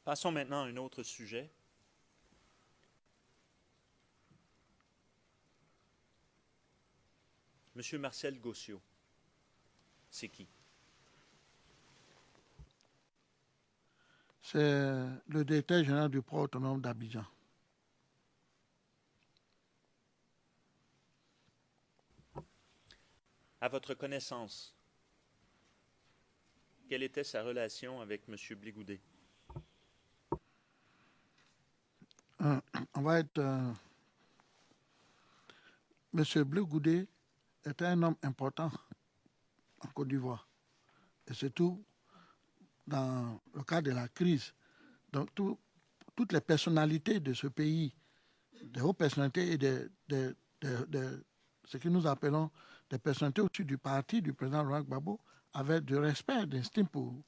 Passons maintenant à un autre sujet. Monsieur Marcel Gossiot, c'est qui? C'est le directeur général du port autonome d'Abidjan. À votre connaissance, quelle était sa relation avec Monsieur Blégoudet? On va être. Monsieur Bleu Goudé était un homme important en Côte d'Ivoire. Et surtout dans le cadre de la crise. Donc, toutes les personnalités de ce pays, des hautes personnalités et de ce que nous appelons des personnalités au-dessus du parti du président Laurent Gbagbo, avaient du respect, d'estime pour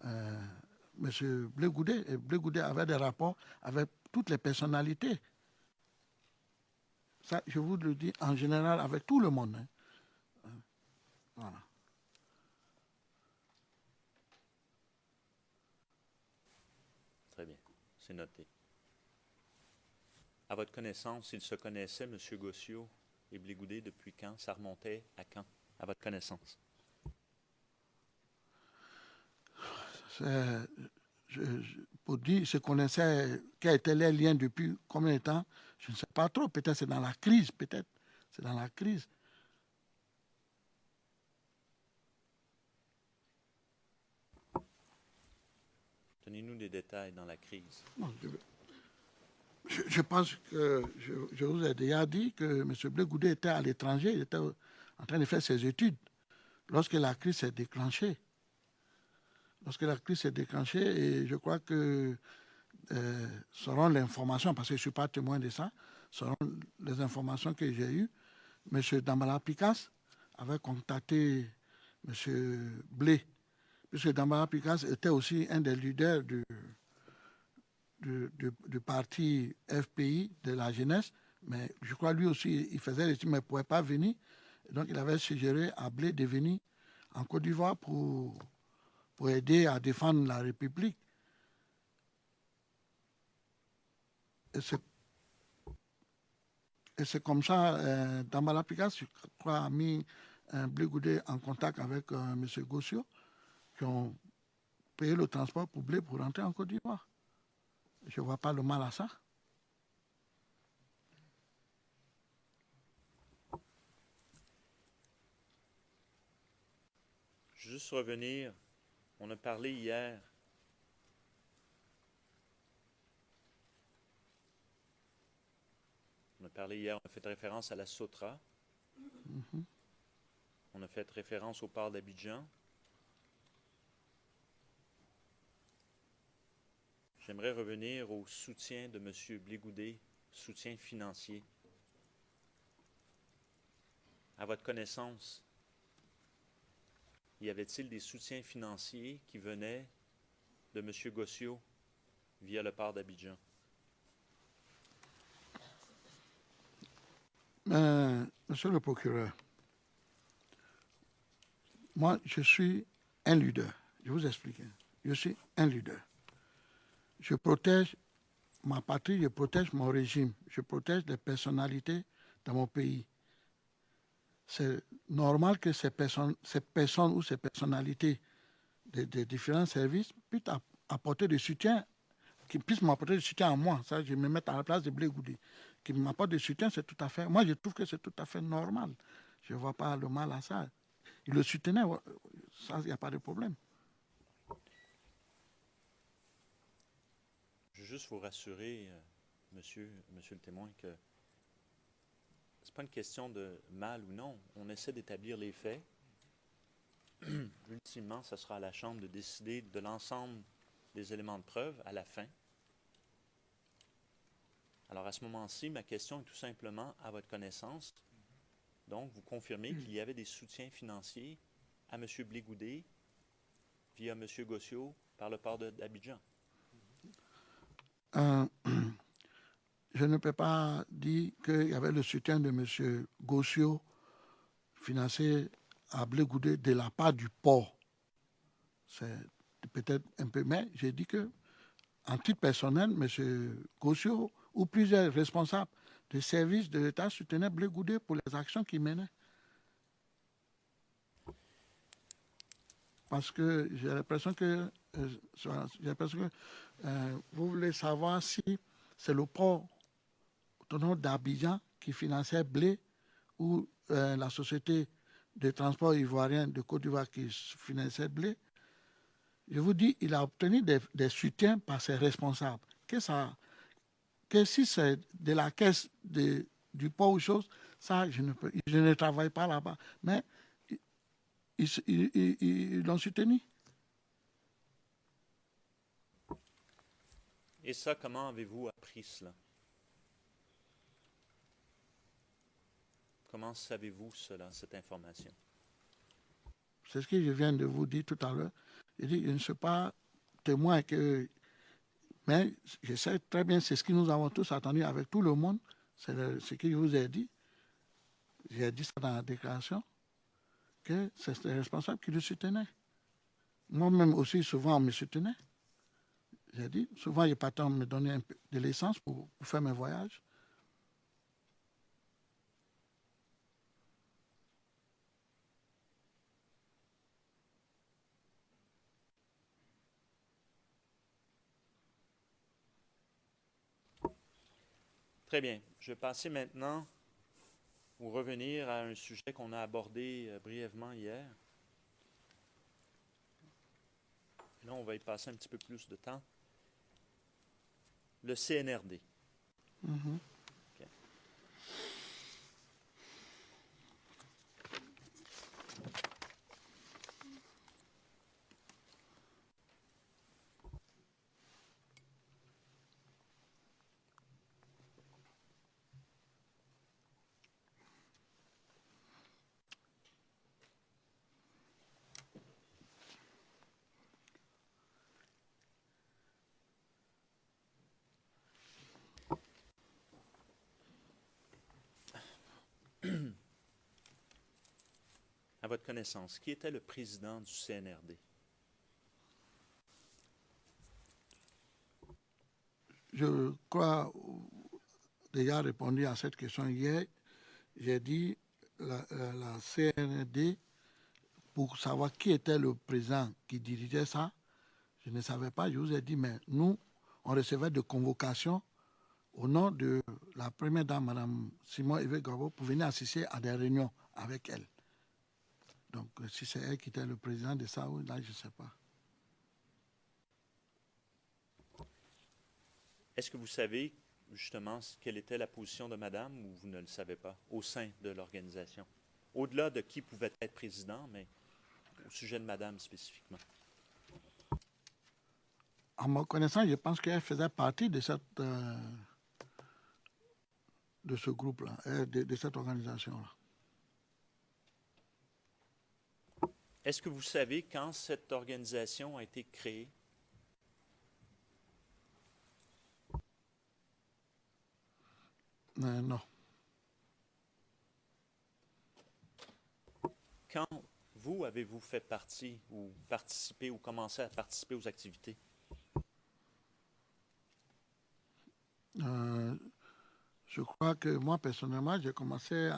M. Bleu Goudé. Et Bleu Goudé avait des rapports avec toutes les personnalités. Ça, je vous le dis en général avec tout le monde. Hein. Voilà. Très bien, c'est noté. À votre connaissance, ils se connaissaient, M. Gossiot et Blégoudet, depuis quand? Ça remontait à quand, à votre connaissance? Pour dire, ils se connaissaient, quels étaient les liens depuis combien de temps, je ne sais pas trop. Peut-être c'est dans la crise, peut-être. C'est dans la crise. Donnez-nous des détails dans la crise. Non, je pense que je vous ai déjà dit que M. Blé-Goudé était à l'étranger, il était en train de faire ses études lorsque la crise s'est déclenchée. Lorsque la crise s'est déclenchée, et je crois que selon l'information, parce que je ne suis pas témoin de ça, selon les informations que j'ai eues, M. Dambala Picasse avait contacté M. Blé, puisque Dambala Picasse était aussi un des leaders du parti FPI de la jeunesse, mais je crois lui aussi, il faisait l'étude, mais il ne pouvait pas venir. Donc il avait suggéré à Blé de venir en Côte d'Ivoire pour aider à défendre la République. Et c'est comme ça, Dambala Picasse, je crois, a mis Blé Goudé en contact avec M. Gossiot, qui ont payé le transport pour Blé pour rentrer en Côte d'Ivoire. Je ne vois pas le mal à ça. Juste revenir, on a parlé hier on a fait référence à la Sotra. On a fait référence au port d'Abidjan. J'aimerais revenir au soutien de M. Blégoudet, soutien financier. À votre connaissance, y avait-il des soutiens financiers qui venaient de M. Gossiot via le port d'Abidjan? Monsieur le procureur, moi, je suis un leader. Je vous explique. Je suis un leader. Je protège ma patrie, je protège mon régime, je protège les personnalités dans mon pays. C'est normal que ces personnes ou ces personnalités des différents services puissent apporter du soutien, qu'ils puissent m'apporter du soutien à moi. Ça, je me mets à la place de Blé Goudé. Qu'ils m'apportent du soutien, c'est tout à fait. Moi, je trouve que c'est tout à fait normal. Je ne vois pas le mal à ça. Il le soutenait, ça, il n'y a pas de problème. Je veux juste vous rassurer, monsieur le témoin, que c'est pas une question de mal ou non. On essaie d'établir les faits. Ultimement, ce sera à la Chambre de décider de l'ensemble des éléments de preuve à la fin. Alors à ce moment-ci, ma question est tout simplement à votre connaissance. Donc, vous confirmez qu'il y avait des soutiens financiers à M. Blégoudet via M. Gossiot par le port d'Abidjan. Je ne peux pas dire qu'il y avait le soutien de M. Gossiot financé à Blé Goudé de la part du port. C'est peut-être un peu, mais j'ai dit que en titre personnel, M. Gossio ou plusieurs responsables des services de l'État soutenaient Blé Goudé pour les actions qu'il menait. Parce que j'ai l'impression que, vous voulez savoir si c'est le port autonome d'Abidjan qui finançait Blé ou la société de transport ivoirien de Côte d'Ivoire qui finançait Blé. Je vous dis, il a obtenu des soutiens par ses responsables. Que si c'est de la caisse du port ou chose, ça, je ne travaille pas là-bas. Mais ils l'ont soutenu. Et ça, comment avez-vous appris cela? Comment savez-vous cela, cette information? C'est ce que je viens de vous dire tout à l'heure. Je dis, je ne suis pas témoin mais je sais très bien, c'est ce que nous avons tous attendu avec tout le monde. C'est ce que je vous ai dit. J'ai dit ça dans la déclaration, que c'est les responsables qui le soutenaient. Moi-même aussi, souvent, on me soutenait. J'ai dit, souvent, il partait me donner un peu de l'essence pour faire mes voyages. Très bien. Je vais passer maintenant ou revenir à un sujet qu'on a abordé brièvement hier. Là, on va y passer un petit peu plus de temps. Le CNRD. Mm-hmm. Okay. À votre connaissance, qui était le président du CNRD? Je crois déjà répondu à cette question hier. J'ai dit la CNRD, pour savoir qui était le président qui dirigeait ça, je ne savais pas. Je vous ai dit, mais nous, on recevait de convocations au nom de la première dame, Mme Simon Eve Gabo, pour venir assister à des réunions avec elle. Donc, si c'est elle qui était le président de ça, là, je ne sais pas. Est-ce que vous savez justement quelle était la position de madame ou vous ne le savez pas au sein de l'organisation? Au-delà de qui pouvait être président, mais au sujet de madame spécifiquement. À ma connaissance, je pense qu'elle faisait partie de ce groupe-là, de cette organisation-là. Est-ce que vous savez quand cette organisation a été créée? Non. Quand vous avez-vous fait partie ou participé ou commencé à participer aux activités? Je crois que moi, personnellement, j'ai commencé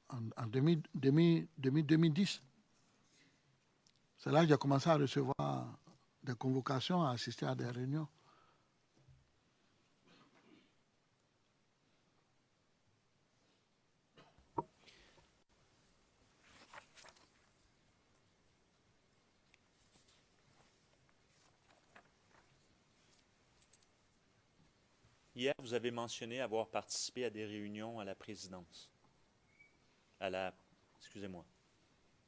en 2010. C'est là que j'ai commencé à recevoir des convocations, à assister à des réunions. Hier, vous avez mentionné avoir participé à des réunions à la présidence. Excusez-moi,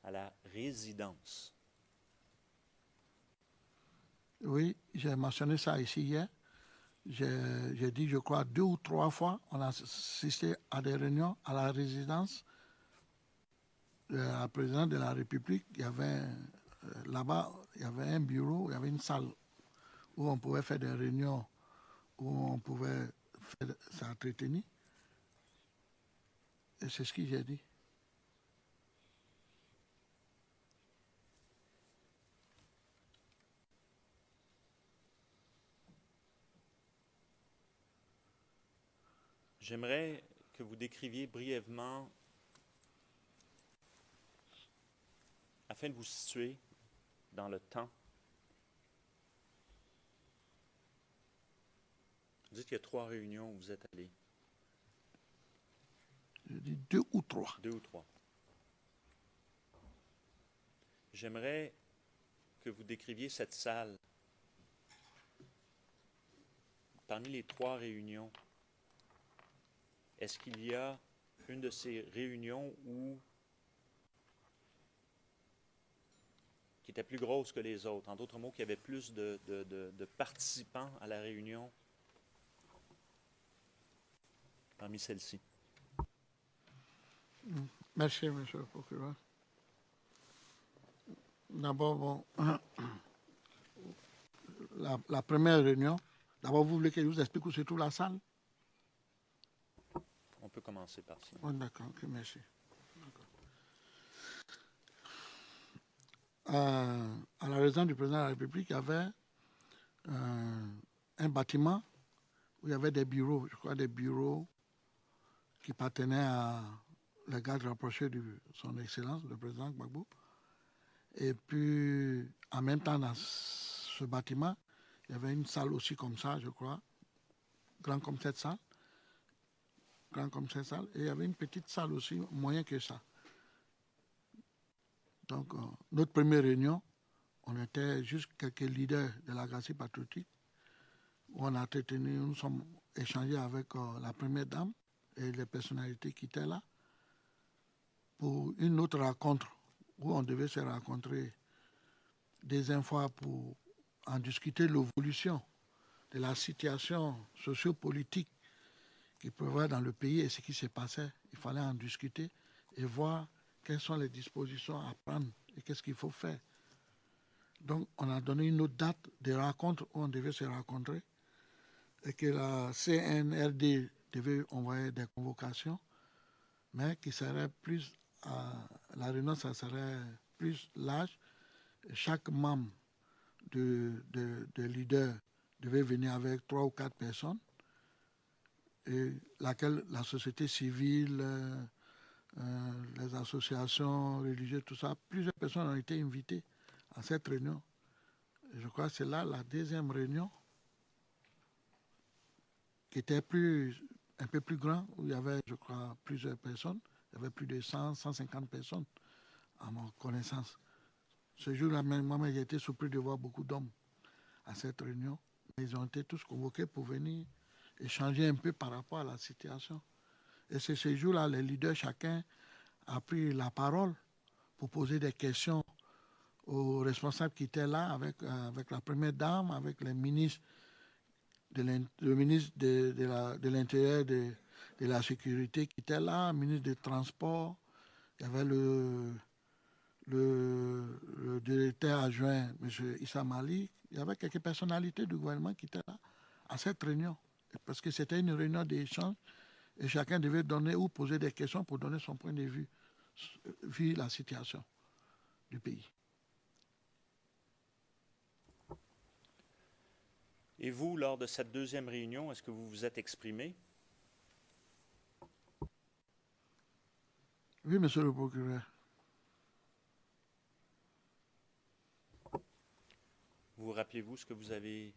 à la résidence. Oui, j'ai mentionné ça ici hier. J'ai dit, je crois, 2 ou 3 fois, on a assisté à des réunions à la résidence de la présidente de la République. Il y avait là-bas, il y avait un bureau, il y avait une salle où on pouvait faire des réunions, où on pouvait s'entretenir. Et c'est ce que j'ai dit. J'aimerais que vous décriviez brièvement, afin de vous situer dans le temps. Vous dites qu'il y a 3 réunions où vous êtes allés. Je dis 2 ou 3. 2 ou 3. J'aimerais que vous décriviez cette salle. Parmi les 3 réunions, est-ce qu'il y a une de ces réunions qui était plus grosse que les autres? En d'autres mots, qu'il y avait plus de participants à la réunion parmi celles-ci? Merci, monsieur le procureur. D'abord, bon, la première réunion, d'abord, vous voulez que je vous explique où se trouve la salle? On peut commencer par ça. Oh, d'accord, ok, merci. À la résidence du président de la République, il y avait un bâtiment où il y avait des bureaux, je crois des bureaux qui appartenaient à le garde rapproché de son Excellence, le président Gbagbo. Et puis, en même temps, dans ce bâtiment, il y avait une salle aussi comme ça, je crois, grand comme cette salle. Grand comme cette salle. Et il y avait une petite salle aussi, moyen que ça. Donc, notre première réunion, on était juste quelques leaders de la Gracie patriotique, où on a entretenu, nous sommes échangés avec la première dame et les personnalités qui étaient là, pour une autre rencontre, où on devait se rencontrer des fois pour en discuter l'évolution de la situation sociopolitique qui prévoit dans le pays et ce qui s'est passé. Il fallait en discuter et voir quelles sont les dispositions à prendre et qu'est-ce qu'il faut faire. Donc, on a donné une autre date de rencontre où on devait se rencontrer et que la CNRD devait envoyer des convocations, mais qui serait plus, la réunion, ça serait plus large. Chaque membre de leader devait venir avec 3 ou 4 personnes, et laquelle la société civile, les associations religieuses, tout ça, plusieurs personnes ont été invitées à cette réunion. Et je crois que c'est là la deuxième réunion qui était un peu plus grande, où il y avait, je crois, plusieurs personnes. Il y avait plus de 100, 150 personnes, à ma connaissance. Ce jour-là, moi, j'ai été surpris de voir beaucoup d'hommes à cette réunion. Ils ont été tous convoqués pour venir échanger un peu par rapport à la situation. Et c'est ce jour-là, les leaders, chacun a pris la parole pour poser des questions aux responsables qui étaient là, avec la première dame, avec les ministres, le ministre de l'Intérieur, de la Sécurité qui était là, le ministre des Transports, il y avait le directeur adjoint, M. Issa Malik, il y avait quelques personnalités du gouvernement qui étaient là à cette réunion, parce que c'était une réunion d'échange et chacun devait donner ou poser des questions pour donner son point de vue, vu la situation du pays. Et vous, lors de cette deuxième réunion, est-ce que vous vous êtes exprimé? Oui, monsieur le procureur. Vous rappelez-vous ce que vous avez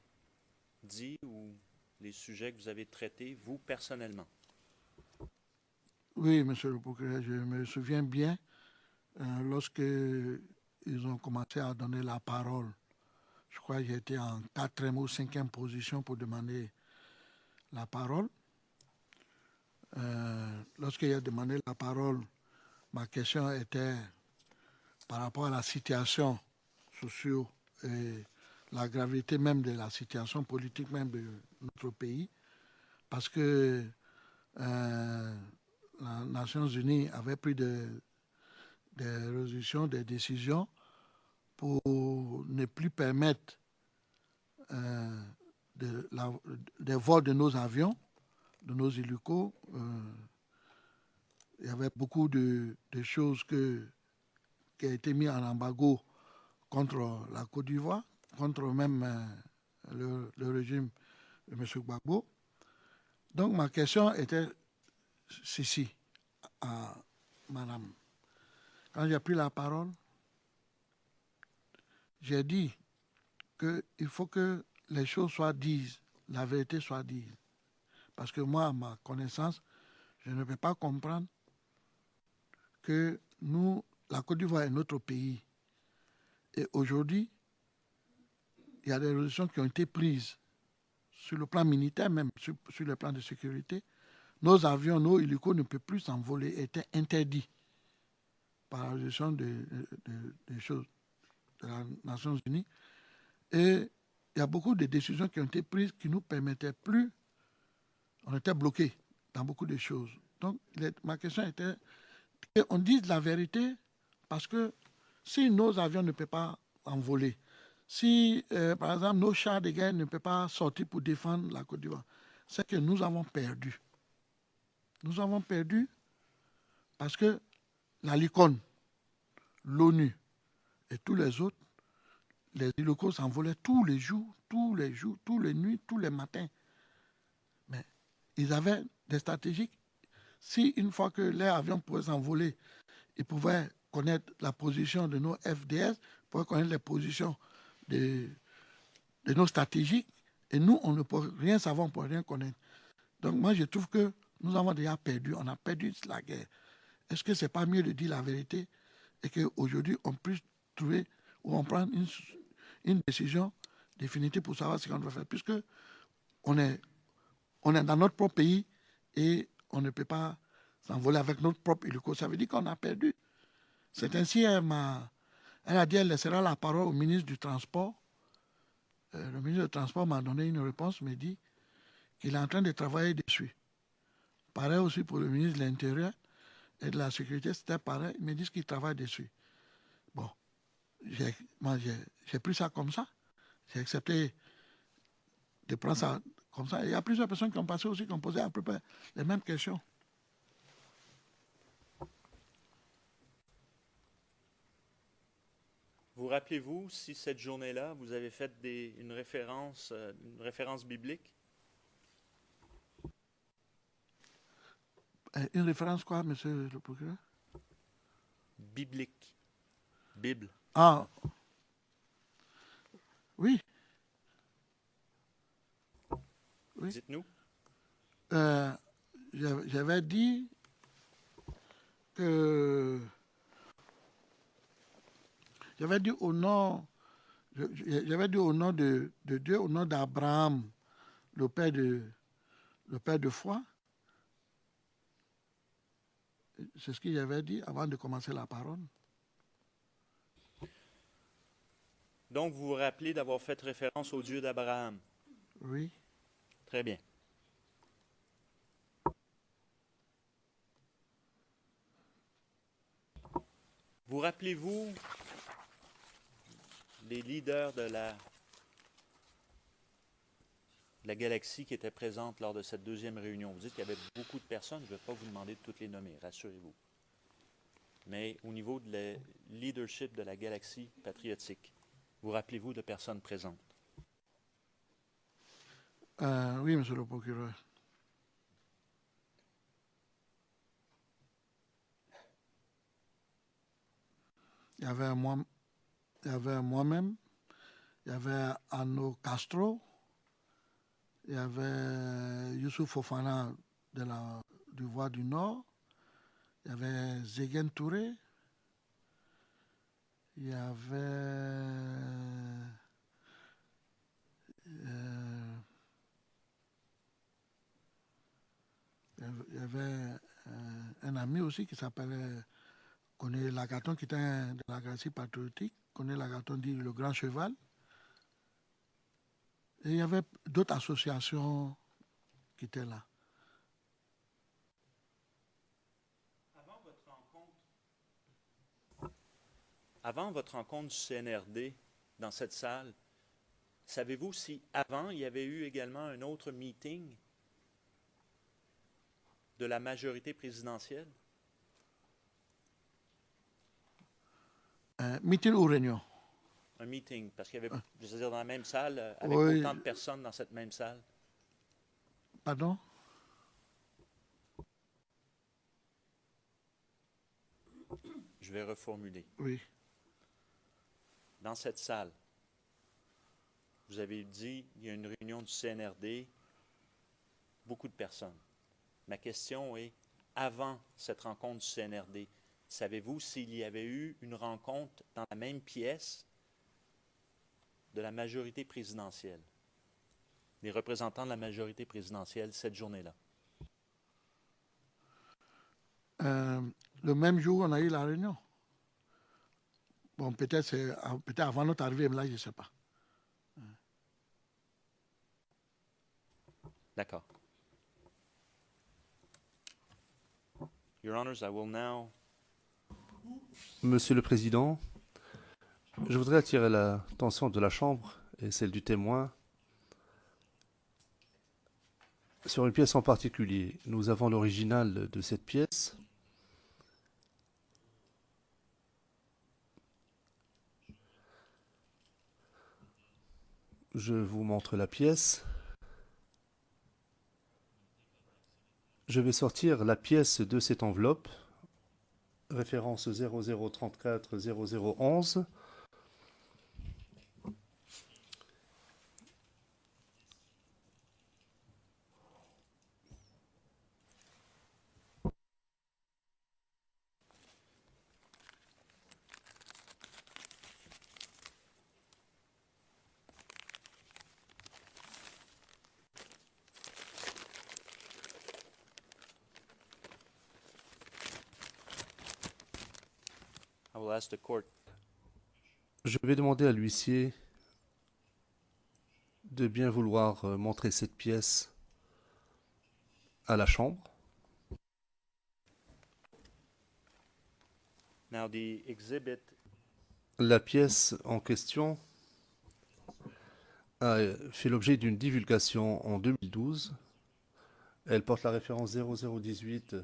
dit ou les sujets que vous avez traités, vous, personnellement? Oui, monsieur le procureur, je me souviens bien lorsque ils ont commencé à donner la parole. Je crois que j'étais en 4e ou 5e position pour demander la parole. Lorsqu'il a demandé la parole, ma question était par rapport à la situation sociale et la gravité même de la situation politique même de notre pays, parce que les Nations Unies avaient pris des résolutions, des décisions pour ne plus permettre des vols de nos avions, de nos hélicos. Il y avait beaucoup de choses qui ont été mises en embargo contre la Côte d'Ivoire, contre même le régime de M. Gbagbo. Donc ma question était si, à madame. Quand j'ai pris la parole, j'ai dit qu'il faut que les choses soient dites, la vérité soit dite. Parce que moi, à ma connaissance, je ne peux pas comprendre que nous, la Côte d'Ivoire est notre pays. Et aujourd'hui, il y a des résolutions qui ont été prises sur le plan militaire, même sur le plan de sécurité. Nos avions, nos hélicos ne peuvent plus s'envoler, étaient interdits par la résolution des choses de las Nations Unies. Et il y a beaucoup de décisions qui ont été prises qui ne nous permettaient plus. On était bloqués dans beaucoup de choses. Donc, ma question était qu'on dise la vérité parce que si nos avions ne peuvent pas envoler, si, par exemple, nos chars de guerre ne peuvent pas sortir pour défendre la Côte d'Ivoire, c'est que nous avons perdu. Nous avons perdu parce que la LICON, l'ONU et tous les autres, les locaux s'envolaient tous les jours, tous les nuits, tous les matins. Mais ils avaient des stratégies. Si une fois que les avions pouvaient s'envoler, ils pouvaient connaître la position de nos FDS, ils pouvaient connaître les positions de nos stratégiques, et nous, on ne peut rien savoir, on ne peut rien connaître. Donc moi, je trouve que nous avons déjà perdu, on a perdu la guerre. Est-ce que ce n'est pas mieux de dire la vérité et qu'aujourd'hui, on puisse trouver ou on prend une décision définitive pour savoir ce qu'on doit faire, puisque on est dans notre propre pays et on ne peut pas s'envoler avec notre propre hélico. Ça veut dire qu'on a perdu. C'est ainsi, elle a dit qu'elle laissera la parole au ministre du Transport. Le ministre du Transport m'a donné une réponse, m'a dit qu'il est en train de travailler dessus. Pareil aussi pour le ministre de l'Intérieur et de la Sécurité, c'était pareil. Ils me disent qu'ils travaillent dessus. Bon, moi j'ai pris ça comme ça. J'ai accepté de prendre ça comme ça. Et il y a plusieurs personnes qui ont passé aussi, qui ont posé à peu près les mêmes questions. Vous rappelez-vous si cette journée-là, vous avez fait une référence biblique? Une référence quoi, monsieur le procureur? Biblique. Bible. Ah, oui. Oui. Dites-nous. J'avais dit que... J'avais dit au nom de Dieu, au nom d'Abraham, le père de foi. C'est ce que j'avais dit avant de commencer la parole. Donc, vous vous rappelez d'avoir fait référence au Dieu d'Abraham? Oui. Très bien. Vous rappelez-vous les leaders de la galaxie qui étaient présentes lors de cette deuxième réunion? Vous dites qu'il y avait beaucoup de personnes, je ne vais pas vous demander de toutes les nommer, rassurez-vous. Mais au niveau de leadership de la galaxie patriotique, vous rappelez-vous de personnes présentes? Oui, monsieur le procureur. Il y avait moi-même, il y avait Arnaud Castro, il y avait Youssouf Fofana du Voix du Nord, il y avait Zegen Touré, il y avait un ami aussi qui s'appelait Koné Lagaton, qui était de la galaxie patriotique. Koné Lagaton dit le grand cheval. Et il y avait d'autres associations qui étaient là. Avant votre rencontre du CNRD dans cette salle, savez-vous si avant il y avait eu également un autre meeting de la majorité présidentielle? Meeting ou réunion? Un meeting, parce qu'il y avait, je veux dire, dans la même salle, avec Oui. autant de personnes dans cette même salle. Pardon? Je vais reformuler. Oui. Dans cette salle, vous avez dit il y a une réunion du CNRD, beaucoup de personnes. Ma question est, avant cette rencontre du CNRD, savez-vous s'il y avait eu une rencontre dans la même pièce de la majorité présidentielle, les représentants de la majorité présidentielle cette journée-là? Le même jour, on a eu la réunion. Bon, peut-être avant notre arrivée, mais là, je ne sais pas. D'accord. Your Honors, I will now... Monsieur le Président, je voudrais attirer l'attention de la Chambre et celle du témoin sur une pièce en particulier. Nous avons l'original de cette pièce. Je vous montre la pièce. Je vais sortir la pièce de cette enveloppe, référence 0034 0011. I will ask the court. Je vais demander à l'huissier de bien vouloir montrer cette pièce à la Chambre. Now the exhibit La pièce en question a fait l'objet d'une divulgation en 2012. Elle porte la référence 0018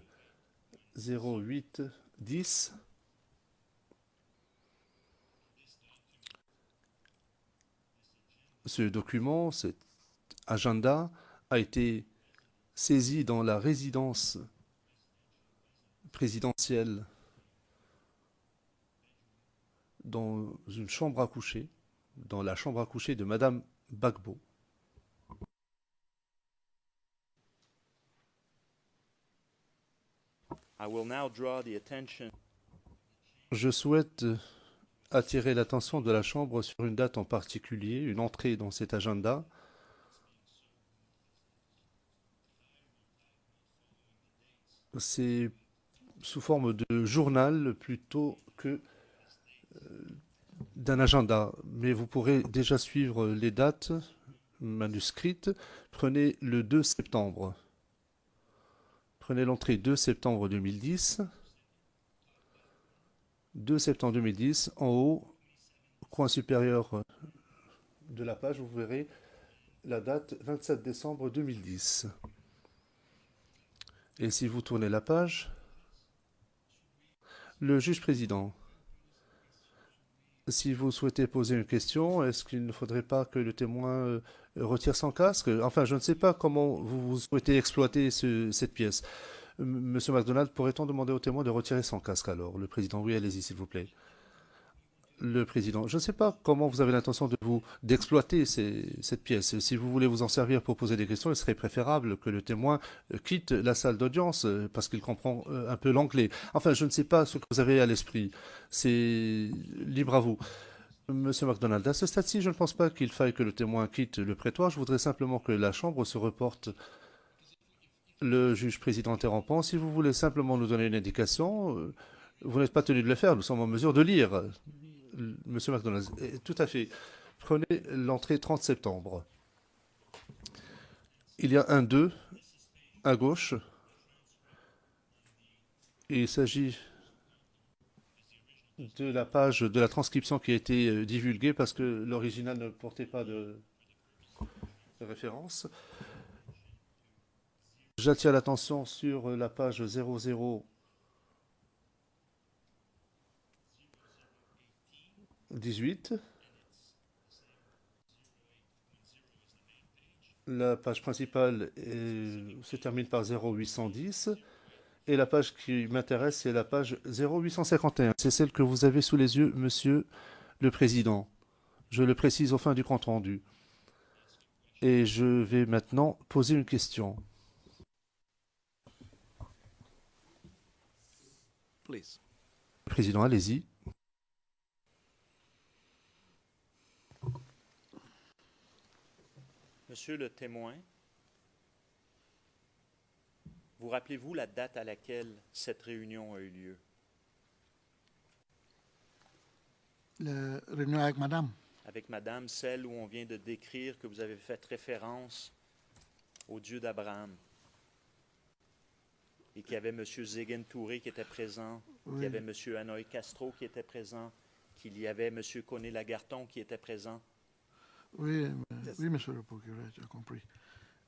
08 10. Ce document, cet agenda, a été saisi dans la résidence présidentielle, dans une chambre à coucher, dans la chambre à coucher de Madame Gbagbo. I will now draw the attention. Je souhaite attirer l'attention de la Chambre sur une date en particulier, une entrée dans cet agenda. C'est sous forme de journal plutôt que d'un agenda, mais vous pourrez déjà suivre les dates manuscrites. Prenez le 2 septembre. Prenez l'entrée 2 septembre 2010. 2 septembre 2010, en haut, coin supérieur de la page, vous verrez la date 27 décembre 2010. Et si vous tournez la page, le juge président, si vous souhaitez poser une question, est-ce qu'il ne faudrait pas que le témoin retire son casque? Enfin, je ne sais pas comment vous souhaitez exploiter cette pièce. Monsieur MacDonald, pourrait-on demander au témoin de retirer son casque alors? Le président, oui, allez-y, s'il vous plaît. Le président, je ne sais pas comment vous avez l'intention d'exploiter cette pièce. Si vous voulez vous en servir pour poser des questions, il serait préférable que le témoin quitte la salle d'audience parce qu'il comprend un peu l'anglais. Enfin, je ne sais pas ce que vous avez à l'esprit. C'est libre à vous. Monsieur MacDonald, à ce stade-ci, je ne pense pas qu'il faille que le témoin quitte le prétoire. Je voudrais simplement que la Chambre se reporte. Le juge président interrompant, si vous voulez simplement nous donner une indication, vous n'êtes pas tenu de le faire, nous sommes en mesure de lire. Monsieur MacDonald, tout à fait. Prenez l'entrée 30 septembre. Il y a un 2 à gauche. Et il s'agit de la page de la transcription qui a été divulguée parce que l'original ne portait pas de référence. J'attire l'attention sur la page 0018. La page principale se termine par 0810 Et la page qui m'intéresse, c'est la page 0851. C'est celle que vous avez sous les yeux, Monsieur le Président. Je le précise au fin du compte rendu. Et je vais maintenant poser une question. Please. Président, allez-y. Monsieur le témoin, vous rappelez-vous la date à laquelle cette réunion a eu lieu? La réunion avec madame. Avec madame, celle où on vient de décrire que vous avez fait référence au Dieu d'Abraham. Et qu'il y avait M. Zéguen Touré qui était présent, qu'il y avait M. Hanoï Castro qui était présent, qu'il y avait M. Koné Lagarton qui était présent. Oui, oui, monsieur le procureur, j'ai compris.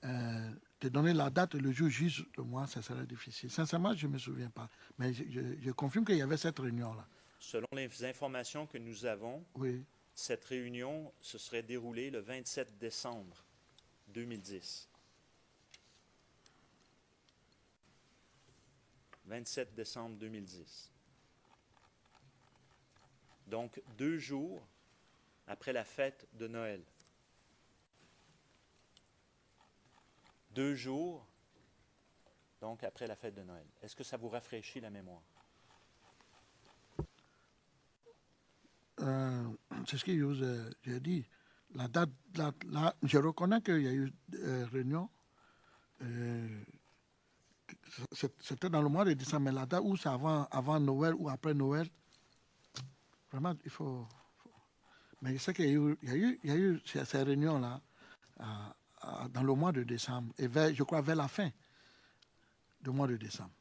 Te donner la date et le jour juste de moi, ça serait difficile. Sincèrement, je ne me souviens pas. Mais je confirme qu'il y avait cette réunion-là. Selon les informations que nous avons, Oui. cette réunion se serait déroulée le 27 décembre 2010. 27 décembre 2010. Donc, 2 jours après la fête de Noël. 2 jours, donc, après la fête de Noël. Est-ce que ça vous rafraîchit la mémoire? C'est ce que j'ai dit. La date, je reconnais qu'il y a eu réunion. C'était dans le mois de décembre, mais la date où c'est avant Noël ou après Noël, vraiment, il faut. Mais je sais qu'il y a eu ces réunions-là dans le mois de décembre, et je crois vers la fin du mois de décembre.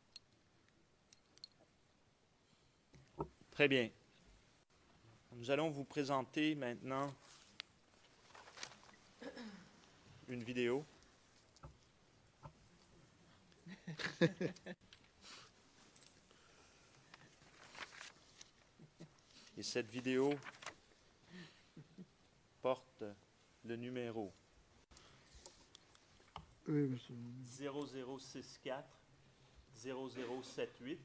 Très bien. Nous allons vous présenter maintenant une vidéo. Et cette vidéo porte le numéro Oui, monsieur. 0064 0078.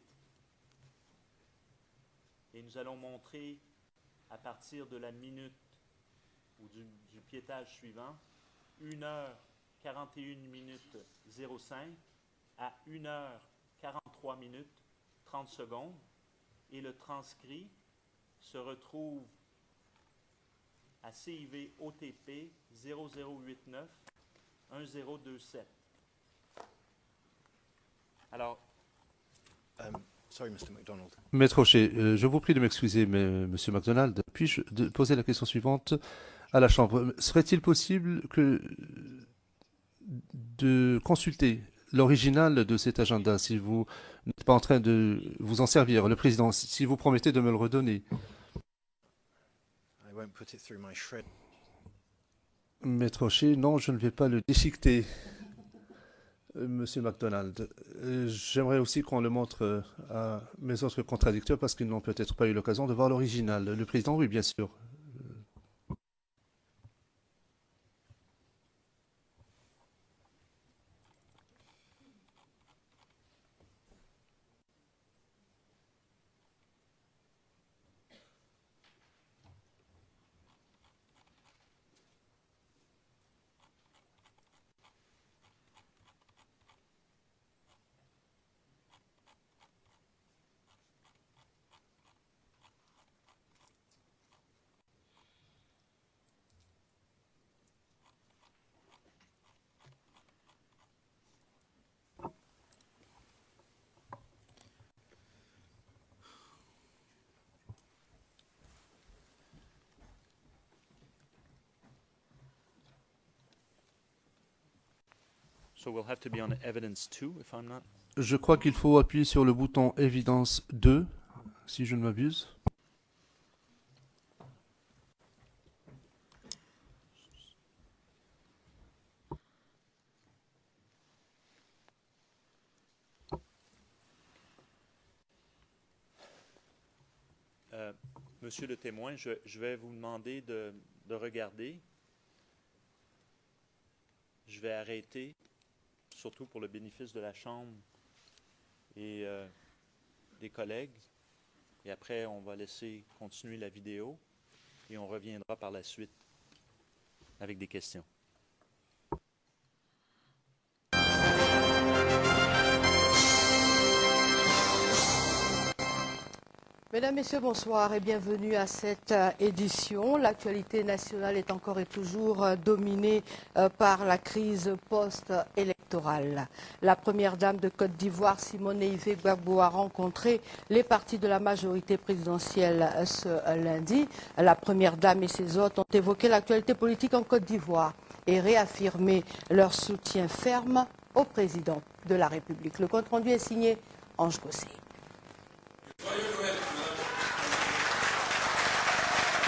Et nous allons montrer à partir de la minute ou du piétage suivant, 1h41 minutes 05 à 1h43 minutes 30 secondes. Et le transcrit se retrouve à CIV OTP 0089 1027. Alors, Sorry, Mr. MacDonald. Maître Rocher, je vous prie de m'excuser, mais Monsieur MacDonald, puis-je poser la question suivante à la Chambre? Serait-il possible de consulter l'original de cet agenda, si vous n'êtes pas en train de vous en servir, le Président, si vous promettez de me le redonner? I won't put it through my shred. Maître Rocher, non, je ne vais pas le déchiqueter. Monsieur MacDonald, j'aimerais aussi qu'on le montre à mes autres contradicteurs parce qu'ils n'ont peut-être pas eu l'occasion de voir l'original. Le Président, oui, bien sûr. so we'll have to be on evidence 2 if I'm not. Je crois qu'il faut appuyer sur le bouton Évidence 2, si je ne m'abuse. Monsieur le témoin, je vais vous demander de regarder. Je vais arrêter, surtout pour le bénéfice de la Chambre, et des collègues. Et après, on va laisser continuer la vidéo et on reviendra par la suite avec des questions. Mesdames, Messieurs, bonsoir et bienvenue à cette édition. L'actualité nationale est encore et toujours dominée par la crise post-électorale. La première dame de Côte d'Ivoire, Simone Gbagbo, a rencontré les partis de la majorité présidentielle ce lundi. La première dame et ses hôtes ont évoqué l'actualité politique en Côte d'Ivoire et réaffirmé leur soutien ferme au président de la République. Le compte-rendu est signé Ange Gossé.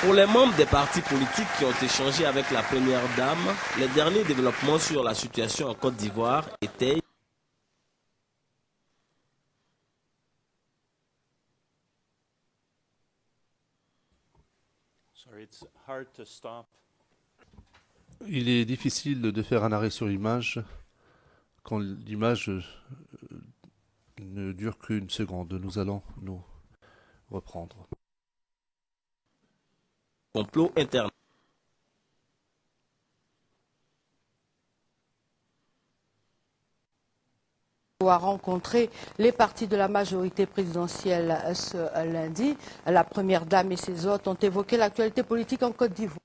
Pour les membres des partis politiques qui ont échangé avec la première dame, les derniers développements sur la situation en Côte d'Ivoire étaient Il est difficile de faire un arrêt sur l'image quand l'image ne dure qu'une seconde. Nous allons nous reprendre. complot interne. A rencontré les partis de la majorité présidentielle ce lundi. La première dame et ses hôtes ont évoqué l'actualité politique en Côte d'Ivoire.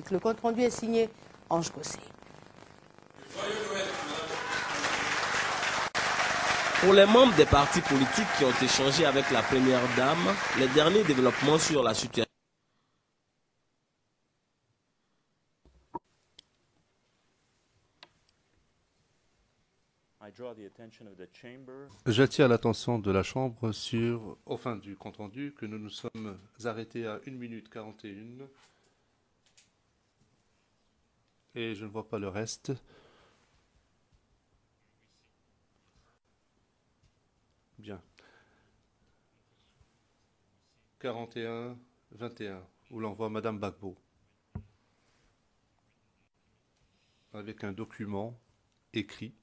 Le compte-rendu est signé Ange Gossé. Pour les membres des partis politiques qui ont échangé avec la première dame, les derniers développements sur la situation. J'attire l'attention de la Chambre du compte-rendu, que nous nous sommes arrêtés à 1 minute 41. Et je ne vois pas le reste. Bien. 41-21, où l'on voit Madame Gbagbo avec un document écrit.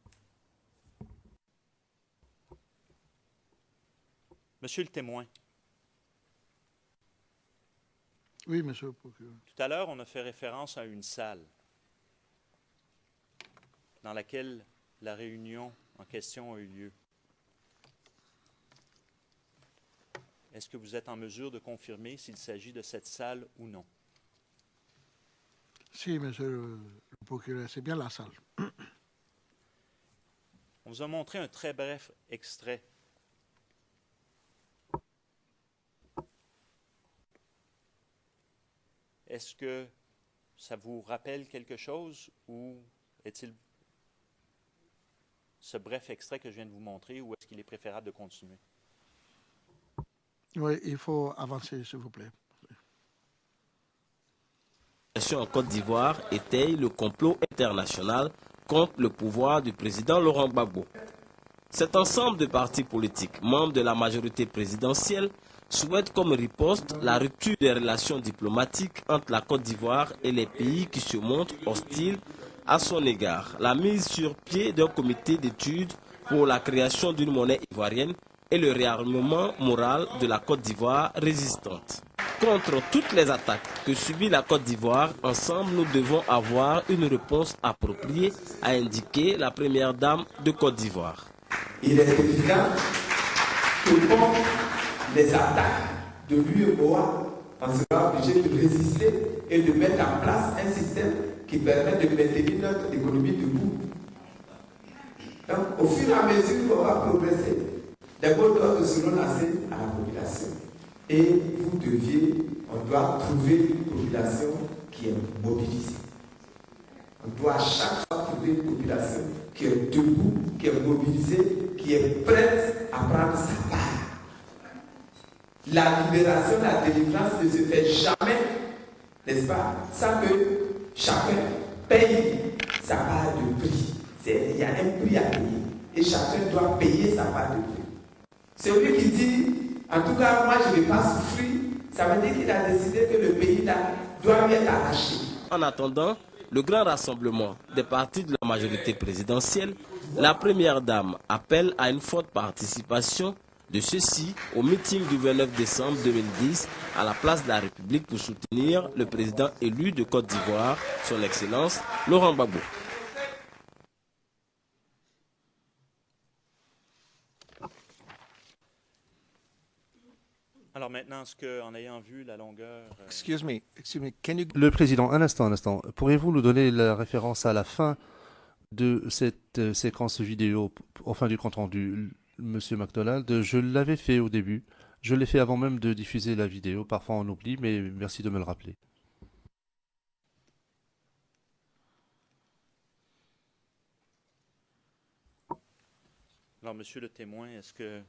Monsieur le témoin. Oui, monsieur le procureur. Tout à l'heure, on a fait référence à une salle dans laquelle la réunion en question a eu lieu. Est-ce que vous êtes en mesure de confirmer s'il s'agit de cette salle ou non? Si, monsieur le procureur, c'est bien la salle. On vous a montré un très bref extrait. Est-ce que ça vous rappelle quelque chose ou est-il ce bref extrait que je viens de vous montrer ou est-ce qu'il est préférable de continuer? Oui, il faut avancer, s'il vous plaît. En Côte d'Ivoire étaye le complot international contre le pouvoir du président Laurent Gbagbo. Cet ensemble de partis politiques, membres de la majorité présidentielle, souhaite comme riposte la rupture des relations diplomatiques entre la Côte d'Ivoire et les pays qui se montrent hostiles à son égard, la mise sur pied d'un comité d'études pour la création d'une monnaie ivoirienne et le réarmement moral de la Côte d'Ivoire résistante. Contre toutes les attaques que subit la Côte d'Ivoire, ensemble nous devons avoir une réponse appropriée, a indiqué la première dame de Côte d'Ivoire. Il est évident que contre les attaques de l'UEMOA, on sera obligé de résister et de mettre en place un système qui permet de maintenir notre économie debout. Donc, au fur et à mesure qu'on va progresser, les mots d'ordre seront lancés à la population. Et on doit trouver une population qui est mobilisée. On doit à chaque fois trouver une population qui est debout, qui est mobilisée, qui est prête à prendre sa part. La libération, la délivrance ne se fait jamais, n'est-ce pas, sans que chacun paye sa part de prix. Il y a un prix à payer et chacun doit payer sa part de prix. Celui qui dit, en tout cas, moi je ne vais pas souffrir, ça veut dire qu'il a décidé que le pays là doit lui être arraché. En attendant, le grand rassemblement des partis de la majorité présidentielle, la première dame appelle à une forte participation de ceux-ci au meeting du 29 décembre 2010 à la place de la République pour soutenir le président élu de Côte d'Ivoire, son Excellence Laurent Gbagbo. Alors maintenant, est-ce qu'en ayant vu la longueur... Excuse me, can you... Le président, un instant. Pourriez-vous nous donner la référence à la fin de cette séquence vidéo, au fin du compte rendu, Monsieur McDonald? Je l'avais fait au début. Je l'ai fait avant même de diffuser la vidéo. Parfois on oublie, mais merci de me le rappeler. Alors, monsieur le témoin, est-ce que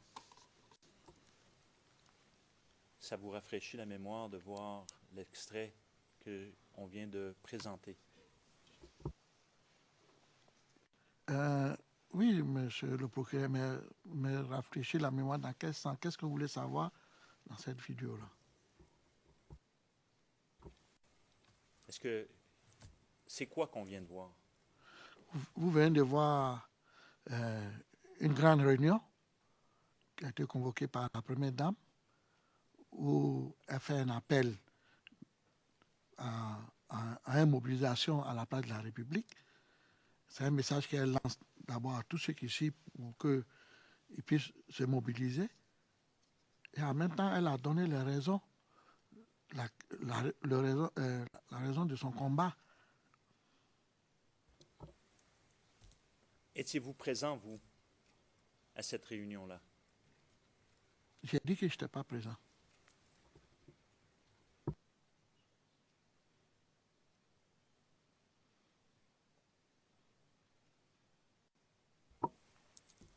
ça vous rafraîchit la mémoire de voir l'extrait qu'on vient de présenter? Oui, monsieur le procureur, mais rafraîchir la mémoire dans quel sens? Qu'est-ce que vous voulez savoir dans cette vidéo-là? Est-ce que c'est quoi qu'on vient de voir? Vous venez de voir une grande réunion qui a été convoquée par la première dame, où elle fait un appel à une mobilisation à la place de la République. C'est un message qu'elle lance d'abord à tous ceux qui sont ici pour qu'ils puissent se mobiliser. Et en même temps, elle a donné les raisons, la raison de son combat. Étiez-vous présent, vous, à cette réunion-là? J'ai dit que je n'étais pas présent.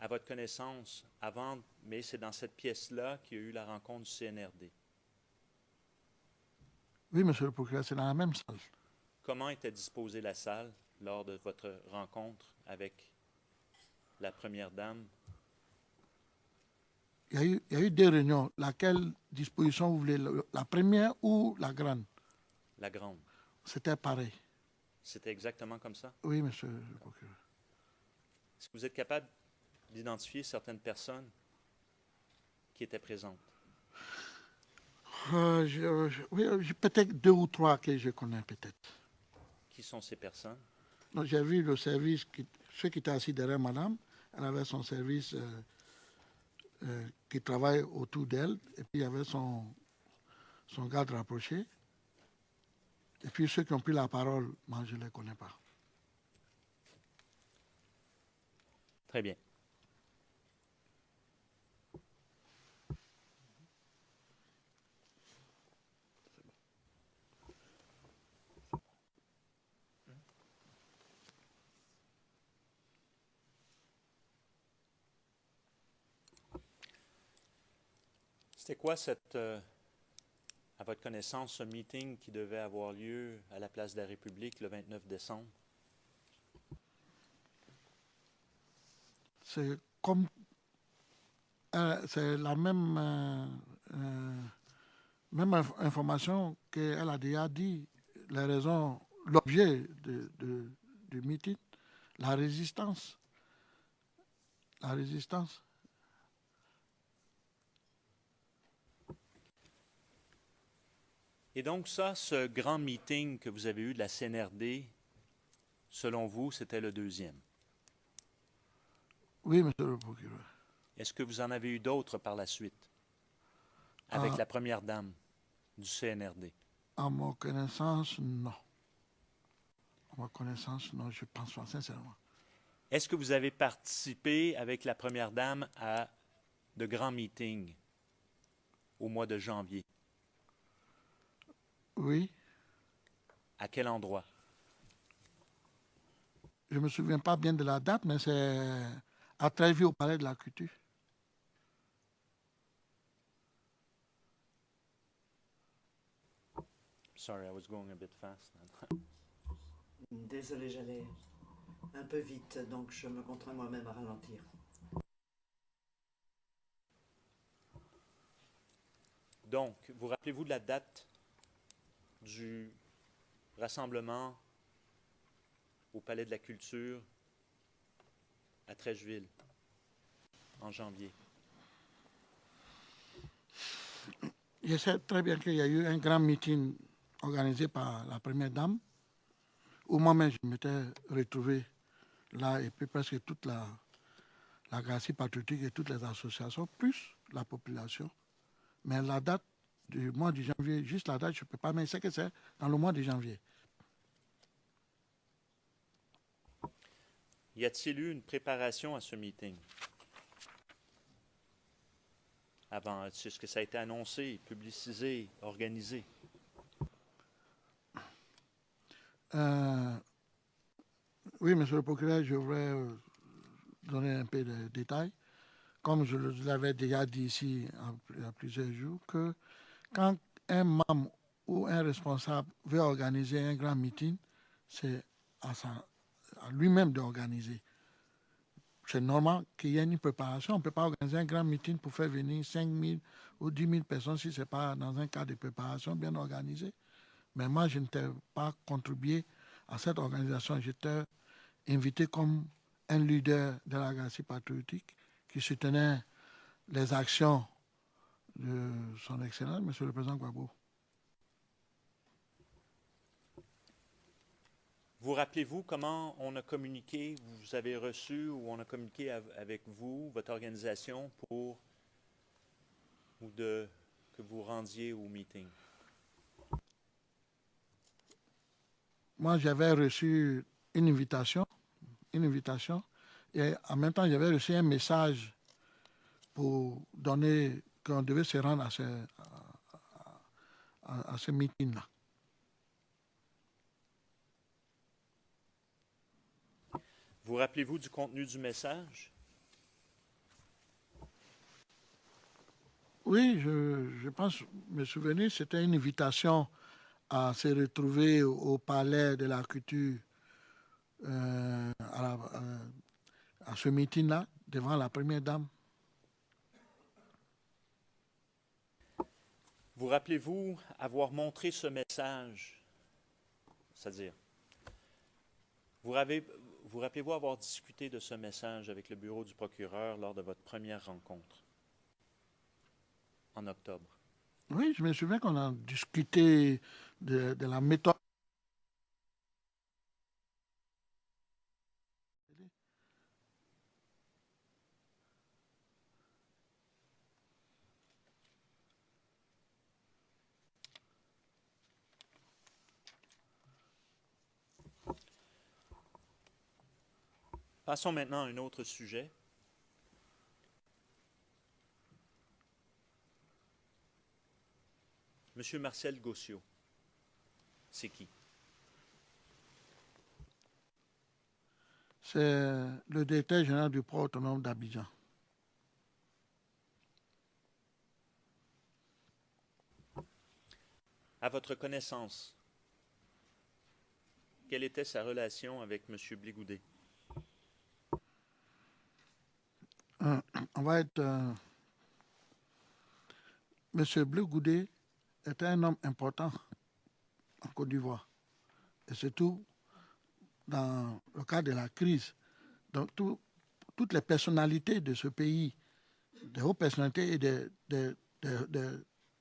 À votre connaissance, avant, mais c'est dans cette pièce-là qu'il y a eu la rencontre du CNRD. Oui, monsieur le procureur, c'est dans la même salle. Comment était disposée la salle lors de votre rencontre avec la première dame? Il y a eu deux réunions. Laquelle disposition vous voulez, la première ou la grande? La grande. C'était pareil. C'était exactement comme ça? Oui, monsieur le procureur. Est-ce que vous êtes capable d'identifier certaines personnes qui étaient présentes? Oui, peut-être deux ou trois que je connais, peut-être. Qui sont ces personnes? J'ai vu le service, ceux qui étaient assis derrière madame, elle avait son service qui travaille autour d'elle, et puis il y avait son garde rapproché. Et puis ceux qui ont pris la parole, moi je ne les connais pas. Très bien. C'était quoi à votre connaissance, ce meeting qui devait avoir lieu à la place de la République le 29 décembre? C'est comme c'est la même information qu'elle a déjà dit, les raisons, l'objet du meeting, la résistance. La résistance. Et donc ça, ce grand meeting que vous avez eu de la CNRD, selon vous, c'était le deuxième? Oui, monsieur le procureur. Est-ce que vous en avez eu d'autres par la suite, avec la première dame du CNRD? À ma connaissance, non. À ma connaissance, non, je pense pas, sincèrement. Est-ce que vous avez participé avec la première dame à de grands meetings au mois de janvier? Oui. À quel endroit? Je ne me souviens pas bien de la date, mais c'est à Trévis, au Palais de la Culture. Sorry, I was going a bit fast. Désolé, j'allais un peu vite, donc je me contrains moi-même à ralentir. Donc, vous rappelez-vous de la date du rassemblement au Palais de la Culture à Trècheville en janvier? Je sais très bien qu'il y a eu un grand meeting organisé par la Première Dame, où moi-même je m'étais retrouvé là, et puis presque toute la Galaxie patriotique et toutes les associations, plus la population. Mais la date du mois de janvier, juste la date, je ne peux pas, mais c'est que c'est dans le mois de janvier. Y a-t-il eu une préparation à ce meeting? Avant, est-ce que ça a été annoncé, publicisé, organisé? Oui, monsieur le procureur, je voudrais donner un peu de détails. Comme je l'avais déjà dit ici il y a plusieurs jours, que quand un membre ou un responsable veut organiser un grand meeting, c'est à lui-même d'organiser. C'est normal qu'il y ait une préparation. On ne peut pas organiser un grand meeting pour faire venir 5 000 ou 10 000 personnes si ce n'est pas dans un cadre de préparation bien organisé. Mais moi, je n'étais pas contribué à cette organisation. J'étais invité comme un leader de la Galaxie patriotique qui soutenait les actions de son Excellence, M. le Président Gbagbo. Vous rappelez-vous comment on a communiqué, vous avez reçu ou on a communiqué avec vous, votre organisation, pour que vous rendiez au meeting? Moi, j'avais reçu une invitation, et en même temps, j'avais reçu un message pour donner qu'on devait se rendre à ce meeting-là. Vous rappelez-vous du contenu du message? Oui, je pense me souvenir, c'était une invitation à se retrouver au Palais de la Culture à ce meeting-là, devant la Première Dame. Vous rappelez-vous avoir montré ce message? C'est-à-dire, vous rappelez-vous avoir discuté de ce message avec le bureau du procureur lors de votre première rencontre en octobre? Oui, je me souviens qu'on a discuté de la méthode. Passons maintenant à un autre sujet. Monsieur Marcel Gossiot, c'est qui? C'est le directeur général du port autonome d'Abidjan. À votre connaissance, quelle était sa relation avec M. Bligoudé? On va être... M. Bligoudé était un homme important en Côte d'Ivoire. Et surtout dans le cadre de la crise. Donc, toutes les personnalités de ce pays, des hautes personnalités et de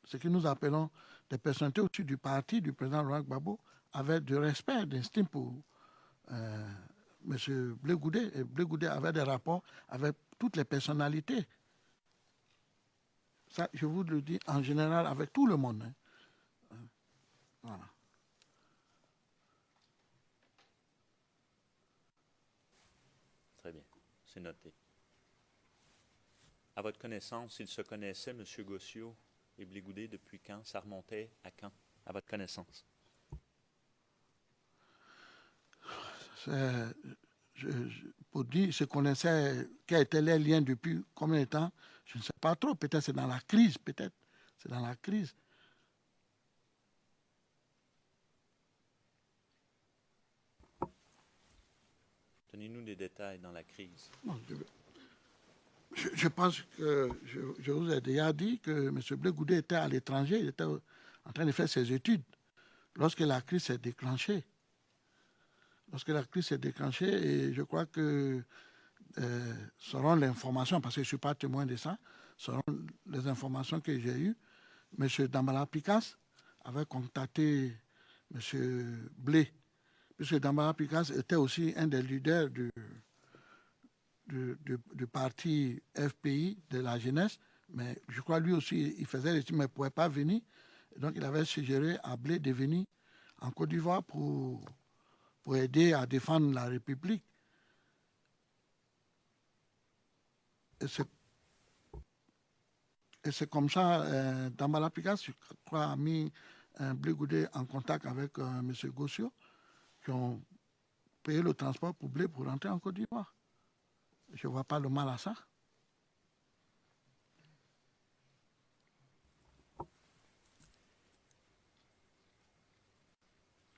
ce que nous appelons des personnalités au-dessus du parti du président Laurent Gbagbo, avaient du respect, d'estime pour M. Bligoudé. Et Bligoudé avait des rapports avec toutes les personnalités. Ça, je vous le dis en général avec tout le monde. Hein. Voilà. Très bien, c'est noté. À votre connaissance, ils se connaissaient, M. Gossiot et Bligoudé, depuis quand? Ça remontait à quand, à votre connaissance? Pour dire, ils se connaissaient, quels étaient les liens depuis combien de temps, je ne sais pas trop. Peut-être c'est dans la crise, peut-être. C'est dans la crise. Donnez-nous des détails dans la crise. Non, je pense que je vous ai déjà dit que M. Bligoudé était à l'étranger, il était en train de faire ses études lorsque la crise s'est déclenchée. lorsque la crise s'est déclenchée, et je crois que selon l'information, parce que je ne suis pas témoin de ça, selon les informations que j'ai eues, M. Dambala Picas avait contacté M. Blé, puisque Dambala Picas était aussi un des leaders du parti FPI de la jeunesse, mais je crois lui aussi, il faisait les mais il ne pouvait pas venir. Donc il avait suggéré à Blé de venir en Côte d'Ivoire pour aider à défendre la République. Et c'est comme ça, Dambala Picas, je crois, a mis Blé Goudé en contact avec M. Gossio, qui ont payé le transport pour Blé pour rentrer en Côte d'Ivoire. Je ne vois pas le mal à ça.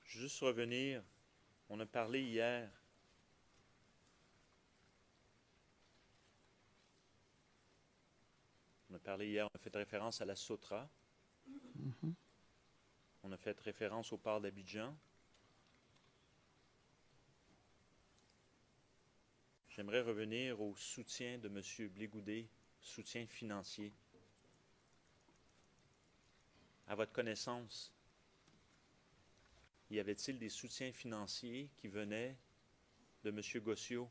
Juste revenir, on a parlé hier on a fait référence à la Sotra. On a fait référence au port d'Abidjan. J'aimerais revenir au soutien de M. Blé Goudé, soutien financier. À votre connaissance, y avait-il des soutiens financiers qui venaient de M. Gossio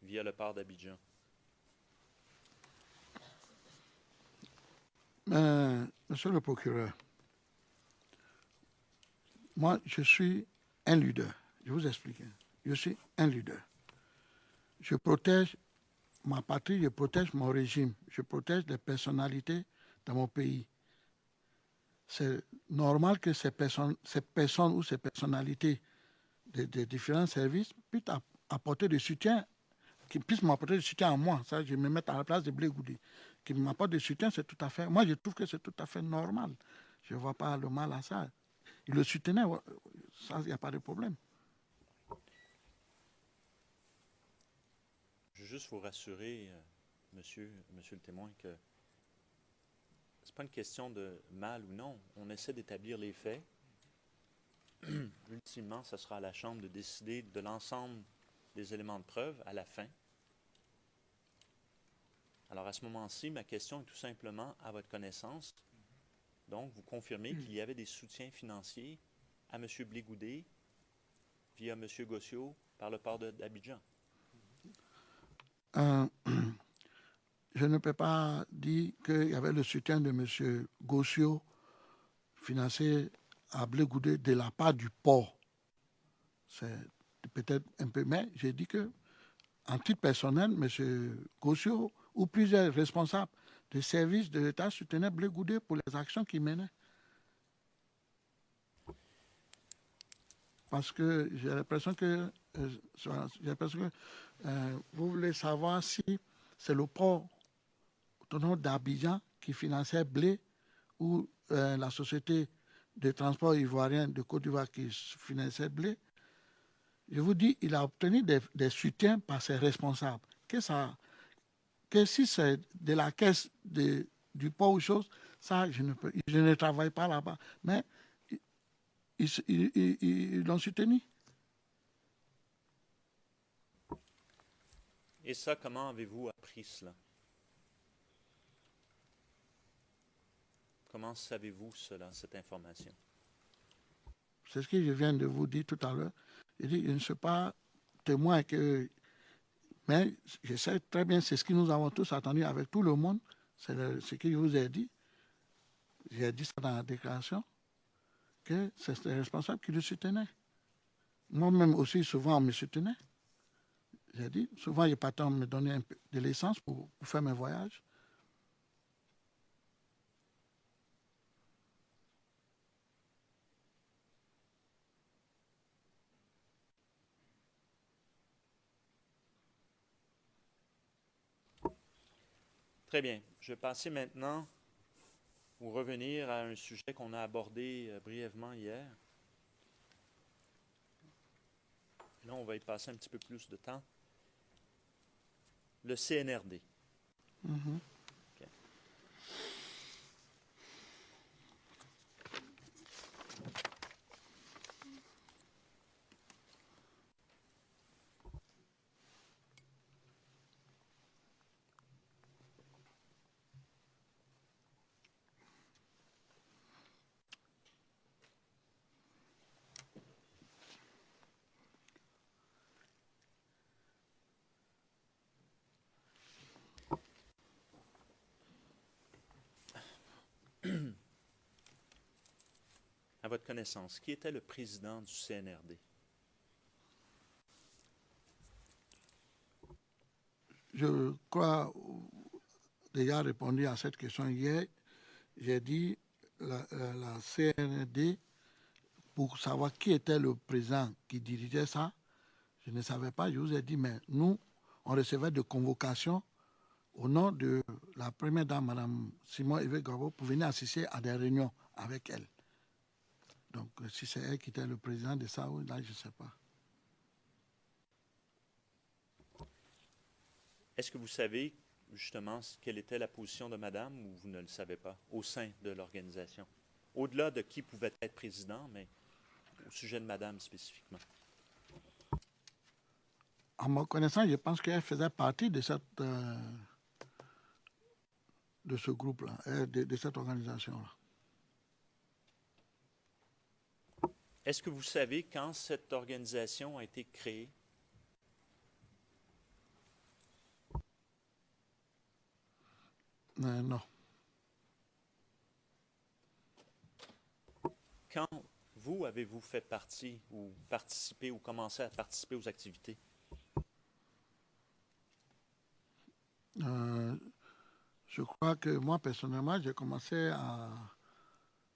via le port d'Abidjan? Monsieur le procureur, moi, je suis un leader. Je vous explique. Je suis un leader. Je protège ma patrie, je protège mon régime, je protège les personnalités dans mon pays. C'est normal que ces personnes ou ces personnalités des différents services puissent apporter du soutien, qu'ils puissent m'apporter du soutien à moi. Ça, je me mets à la place de Blé Goudé. Qu'ils m'apportent du soutien, c'est tout à fait... Moi, je trouve que c'est tout à fait normal. Je ne vois pas le mal à ça. Il le soutenait, ça, il n'y a pas de problème. Je veux juste vous rassurer, monsieur le témoin, que ce n'est pas une question de mal ou non. On essaie d'établir les faits. Ultimement, ce sera à la Chambre de décider de l'ensemble des éléments de preuve à la fin. Alors, à ce moment-ci, ma question est tout simplement à votre connaissance. Donc, vous confirmez qu'il y avait des soutiens financiers à M. Blé Goudé via M. Gossio par le port d'Abidjan. Je ne peux pas dire qu'il y avait le soutien de M. Gossio financé à Blé Goudé de la part du port. C'est peut-être un peu, mais j'ai dit que, en titre personnel, M. Gossio ou plusieurs responsables des services de l'État soutenaient Blé Goudé pour les actions qu'il menait. Parce que j'ai l'impression que, vous voulez savoir si c'est le port autonome d'Abidjan qui finançait Blé ou la société de transport ivoirien de Côte d'Ivoire qui finançait Blé. Je vous dis, il a obtenu des soutiens par ses responsables. Que si c'est de la caisse du port ou chose, ça, je ne travaille pas là-bas. Mais ils l'ont soutenu. Et ça, comment avez-vous appris cela? Comment savez-vous cela, cette information? C'est ce que je viens de vous dire tout à l'heure. Je dis, je ne suis pas témoin mais je sais très bien, c'est ce que nous avons tous attendu avec tout le monde. C'est ce que je vous ai dit. J'ai dit ça dans la déclaration, que c'est les responsables qui le soutenaient. Moi-même aussi, souvent, on me soutenait. J'ai dit, souvent, les patrons me donnaient un peu de l'essence pour faire mes voyages. Très bien. Je vais passer maintenant ou revenir à un sujet qu'on a abordé brièvement hier. Là, on va y passer un petit peu plus de temps. Le CNRD. Okay. votre connaissance, qui était le président du CNRD? Je crois déjà répondu à cette question hier. J'ai dit la CNRD, pour savoir qui était le président qui dirigeait ça, je ne savais pas. Je vous ai dit, mais nous, on recevait des convocations au nom de la première dame, Mme Simon Evé-Gabo, pour venir assister à des réunions avec elle. Donc, si c'est elle qui était le président de ça, là, je ne sais pas. Est-ce que vous savez justement quelle était la position de madame ou vous ne le savez pas au sein de l'organisation? Au-delà de qui pouvait être président, mais au sujet de madame spécifiquement. À ma connaissance, je pense qu'elle faisait partie de ce groupe-là, de cette organisation-là. Est-ce que vous savez quand cette organisation a été créée? Non. Quand vous avez-vous fait partie ou participé ou commencé à participer aux activités? Je crois que moi, personnellement, j'ai commencé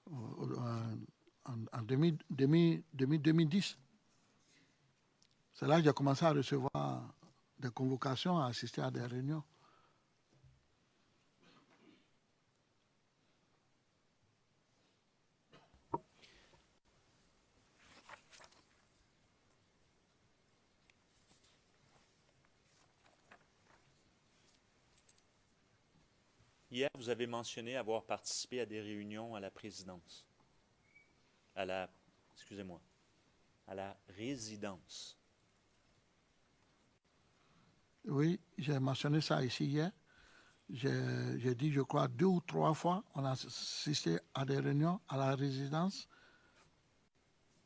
en 2010. C'est là que j'ai commencé à recevoir des convocations, à assister à des réunions. Hier, vous avez mentionné avoir participé à des réunions à la présidence. Excusez-moi, à la résidence. Oui, j'ai mentionné ça ici hier. J'ai dit, je crois, 2 ou 3 fois, on a assisté à des réunions à la résidence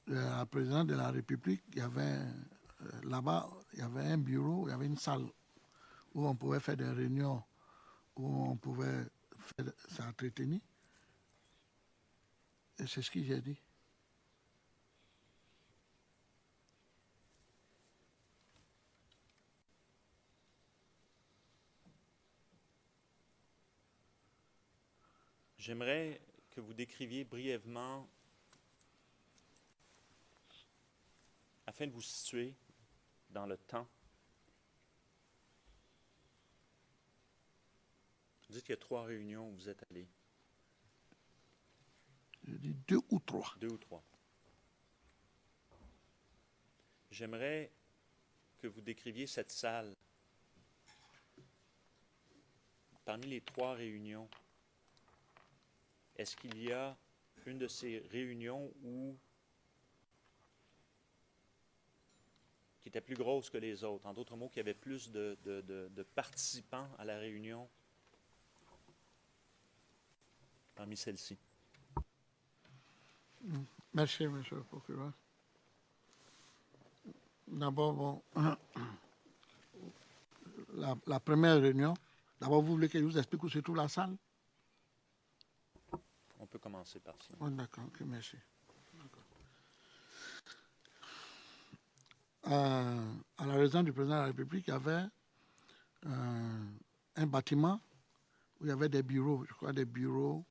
de la présidente de la République. Il y avait là-bas, il y avait un bureau, il y avait une salle où on pouvait faire des réunions, où on pouvait s'entretenir. Et c'est ce que j'ai dit. J'aimerais que vous décriviez brièvement, afin de vous situer dans le temps. Vous dites qu'il y a 3 réunions où vous êtes allés. Je dis 2 ou 3. 2 ou 3. J'aimerais que vous décriviez cette salle. Parmi les 3 réunions, est-ce qu'il y a une de ces réunions qui était plus grosse que les autres? En d'autres mots, qu'il y avait plus de participants à la réunion parmi celles-ci? Merci, monsieur le procureur. D'abord, bon, la première réunion, d'abord, vous voulez que je vous explique où se trouve la salle? On peut commencer par ça. Oh, d'accord, ok, merci. À la résidence du président de la République, il y avait un bâtiment où il y avait des bureaux, je crois des bureaux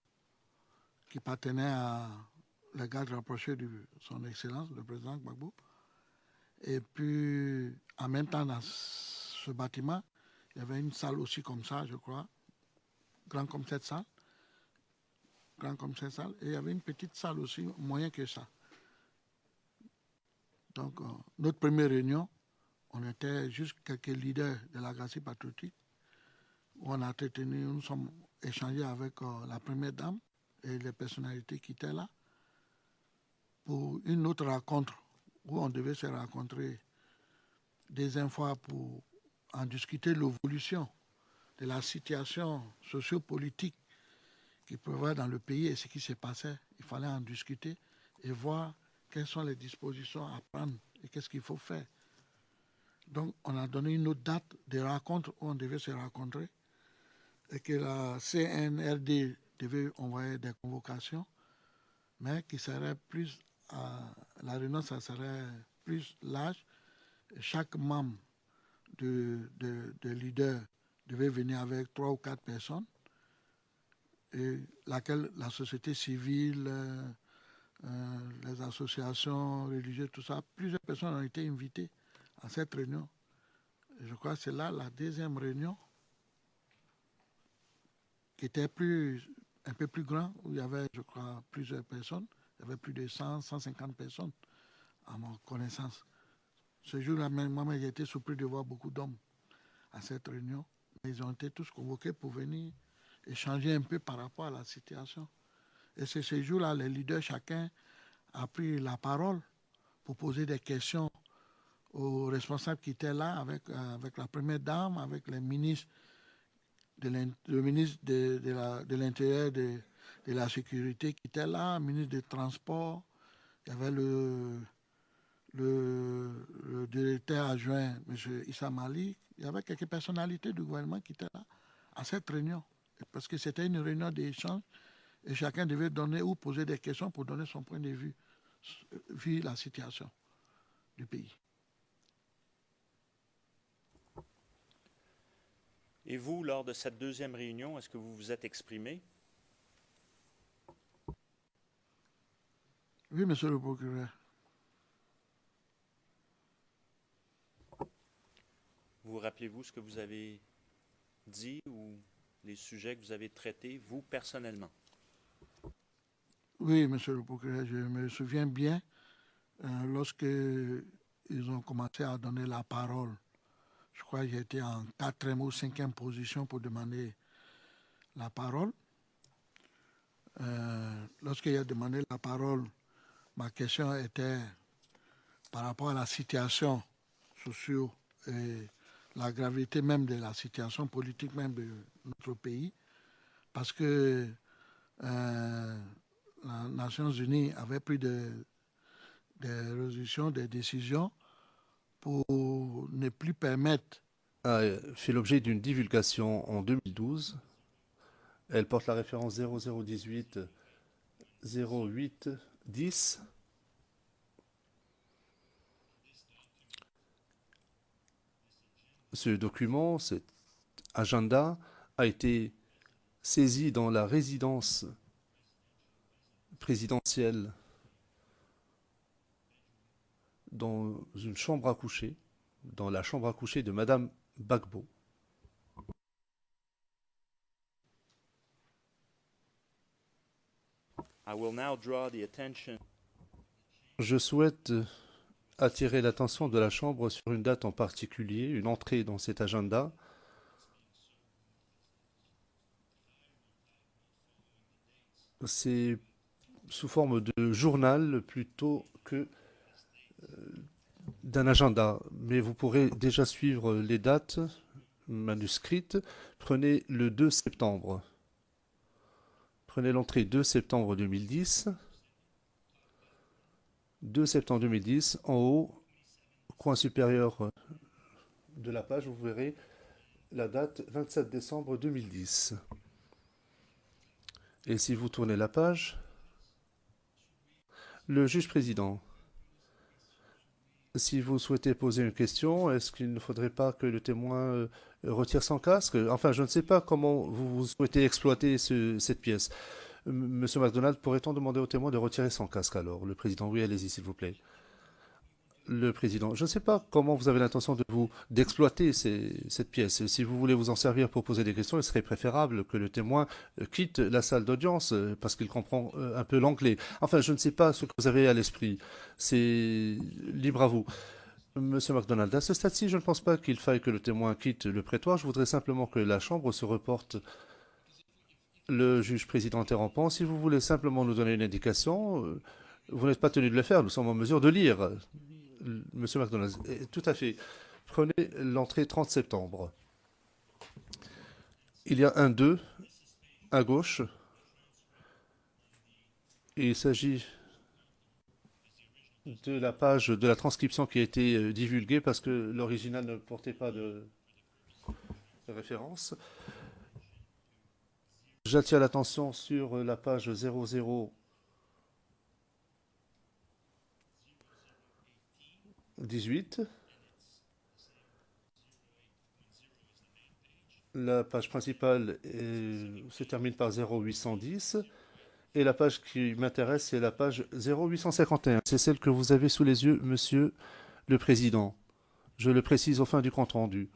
qui appartenaient à la garde rapprochée de son Excellence, le président Gbagbo. Et puis, en même temps, dans ce bâtiment, il y avait une salle aussi comme ça, je crois, grande comme cette salle. Grand comme cette salle, et il y avait une petite salle aussi, moyen que ça. Donc, notre première réunion, on était juste quelques leaders de la Gracie patriotique, où on a entretenu, nous sommes échangés avec la première dame et les personnalités qui étaient là, pour une autre rencontre, où on devait se rencontrer des fois pour en discuter l'évolution de la situation sociopolitique qui prévoit dans le pays et ce qui se passait. Il fallait en discuter et voir quelles sont les dispositions à prendre et qu'est-ce qu'il faut faire. Donc, on a donné une autre date de rencontre où on devait se rencontrer et que la CNRD devait envoyer des convocations. mais qui serait plus, la réunion, ça serait plus large. Chaque membre de leader devait venir avec 3 ou 4 personnes, et laquelle la société civile, les associations religieuses, tout ça, plusieurs personnes ont été invitées à cette réunion. Je crois que c'est là la deuxième réunion qui était un peu plus grande, où il y avait, je crois, plusieurs personnes. Il y avait plus de 100, 150 personnes, à ma connaissance. Ce jour-là, moi, j'ai été surpris de voir beaucoup d'hommes à cette réunion. Mais ils ont été tous convoqués pour venir échanger un peu par rapport à la situation. Et c'est ce jour-là, les leaders, chacun a pris la parole pour poser des questions aux responsables qui étaient là, avec la première dame, avec les ministres, le ministre de l'Intérieur, de la Sécurité qui était là, le ministre des Transports, il y avait le directeur adjoint, M. Issa Malik, il y avait quelques personnalités du gouvernement qui étaient là à cette réunion. Parce que c'était une réunion d'échange et chacun devait donner ou poser des questions pour donner son point de vue, vu la situation du pays. Et vous, lors de cette deuxième réunion, est-ce que vous vous êtes exprimé? Oui, monsieur le procureur. Vous rappelez-vous ce que vous avez dit ou les sujets que vous avez traités, vous, personnellement? Oui, monsieur le procureur, je me souviens bien lorsque ils ont commencé à donner la parole. Je crois que j'étais en 4e ou 5e position pour demander la parole. Lorsqu'il a demandé la parole, ma question était par rapport à la situation sociale et la gravité même de la situation politique même de notre pays, parce que les Nations Unies avaient pris des résolutions, des décisions pour ne plus permettre. A fait l'objet d'une divulgation en 2012. Elle porte la référence 0018 08 10. Ce document, cet agenda, a été saisi dans la résidence présidentielle, dans une chambre à coucher, dans la chambre à coucher de Madame Gbagbo. I will now draw the attention. Je souhaite attirer l'attention de la Chambre sur une date en particulier, une entrée dans cet agenda. C'est sous forme de journal plutôt que d'un agenda, mais vous pourrez déjà suivre les dates manuscrites. Prenez le 2 septembre. Prenez l'entrée 2 septembre 2010. 2 septembre 2010, en haut, coin supérieur de la page, vous verrez la date 27 décembre 2010. Et si vous tournez la page, le juge président. Si vous souhaitez poser une question, est-ce qu'il ne faudrait pas que le témoin retire son casque? Enfin, je ne sais pas comment vous souhaitez exploiter cette pièce. Monsieur MacDonald, pourrait-on demander au témoin de retirer son casque alors? Le président, oui, allez-y, s'il vous plaît. Le président, je ne sais pas comment vous avez l'intention d'exploiter cette pièce. Si vous voulez vous en servir pour poser des questions, il serait préférable que le témoin quitte la salle d'audience parce qu'il comprend un peu l'anglais. Enfin, je ne sais pas ce que vous avez à l'esprit. C'est libre à vous. Monsieur MacDonald, à ce stade-ci, je ne pense pas qu'il faille que le témoin quitte le prétoire. Je voudrais simplement que la Chambre se reporte. Le juge président interrompant, si vous voulez simplement nous donner une indication, vous n'êtes pas tenu de le faire, nous sommes en mesure de lire. Monsieur MacDonald, tout à fait. Prenez l'entrée 30 septembre. Il y a un 2 à gauche. Et il s'agit de la page de la transcription qui a été divulguée parce que l'original ne portait pas de référence. J'attire l'attention sur la page 00 18. La page principale se termine par 0810. Et la page qui m'intéresse, c'est la page 0851. C'est celle que vous avez sous les yeux, Monsieur le Président. Je le précise au fin du compte rendu.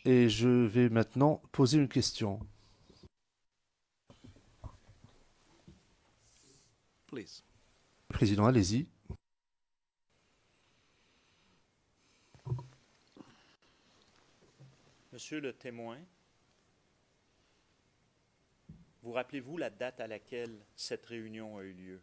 Et je vais maintenant poser une question. Please. Président, allez-y. Monsieur le témoin, vous rappelez-vous la date à laquelle cette réunion a eu lieu?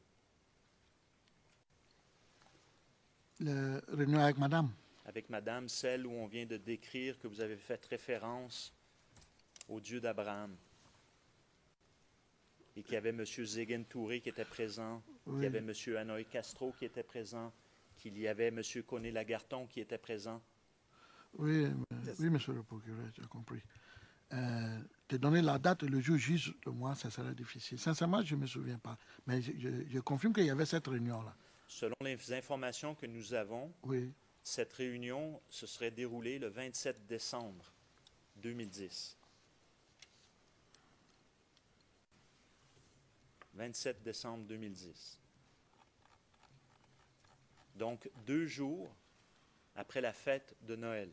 La réunion avec madame. Avec madame, celle où on vient de décrire que vous avez fait référence au Dieu d'Abraham. Et qu'il y avait M. Zéguen Touré qui était présent, Oui. qu'il y avait M. Hanoï Castro qui était présent, qu'il y avait M. Coné Lagarton qui était présent. Oui, oui, monsieur le procureur, j'ai compris. Te donner la date et le jour juste de moi, ça serait difficile. Sincèrement, je ne me souviens pas. Mais je confirme qu'il y avait cette réunion-là. Selon les informations que nous avons, Oui. cette réunion se serait déroulée le 27 décembre 2010. 27 décembre 2010. Donc, 2 jours après la fête de Noël.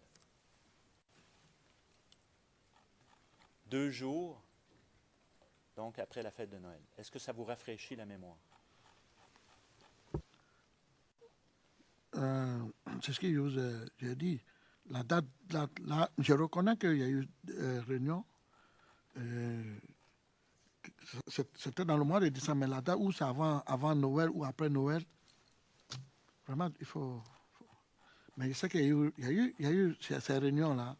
2 jours, donc, après la fête de Noël. Est-ce que ça vous rafraîchit la mémoire? C'est ce que je vous ai dit. La date, je reconnais qu'il y a eu réunion. C'était dans le mois de décembre, mais la date où c'est avant Noël ou après Noël, vraiment, il faut... Mais je sais qu'il y a eu ces réunions-là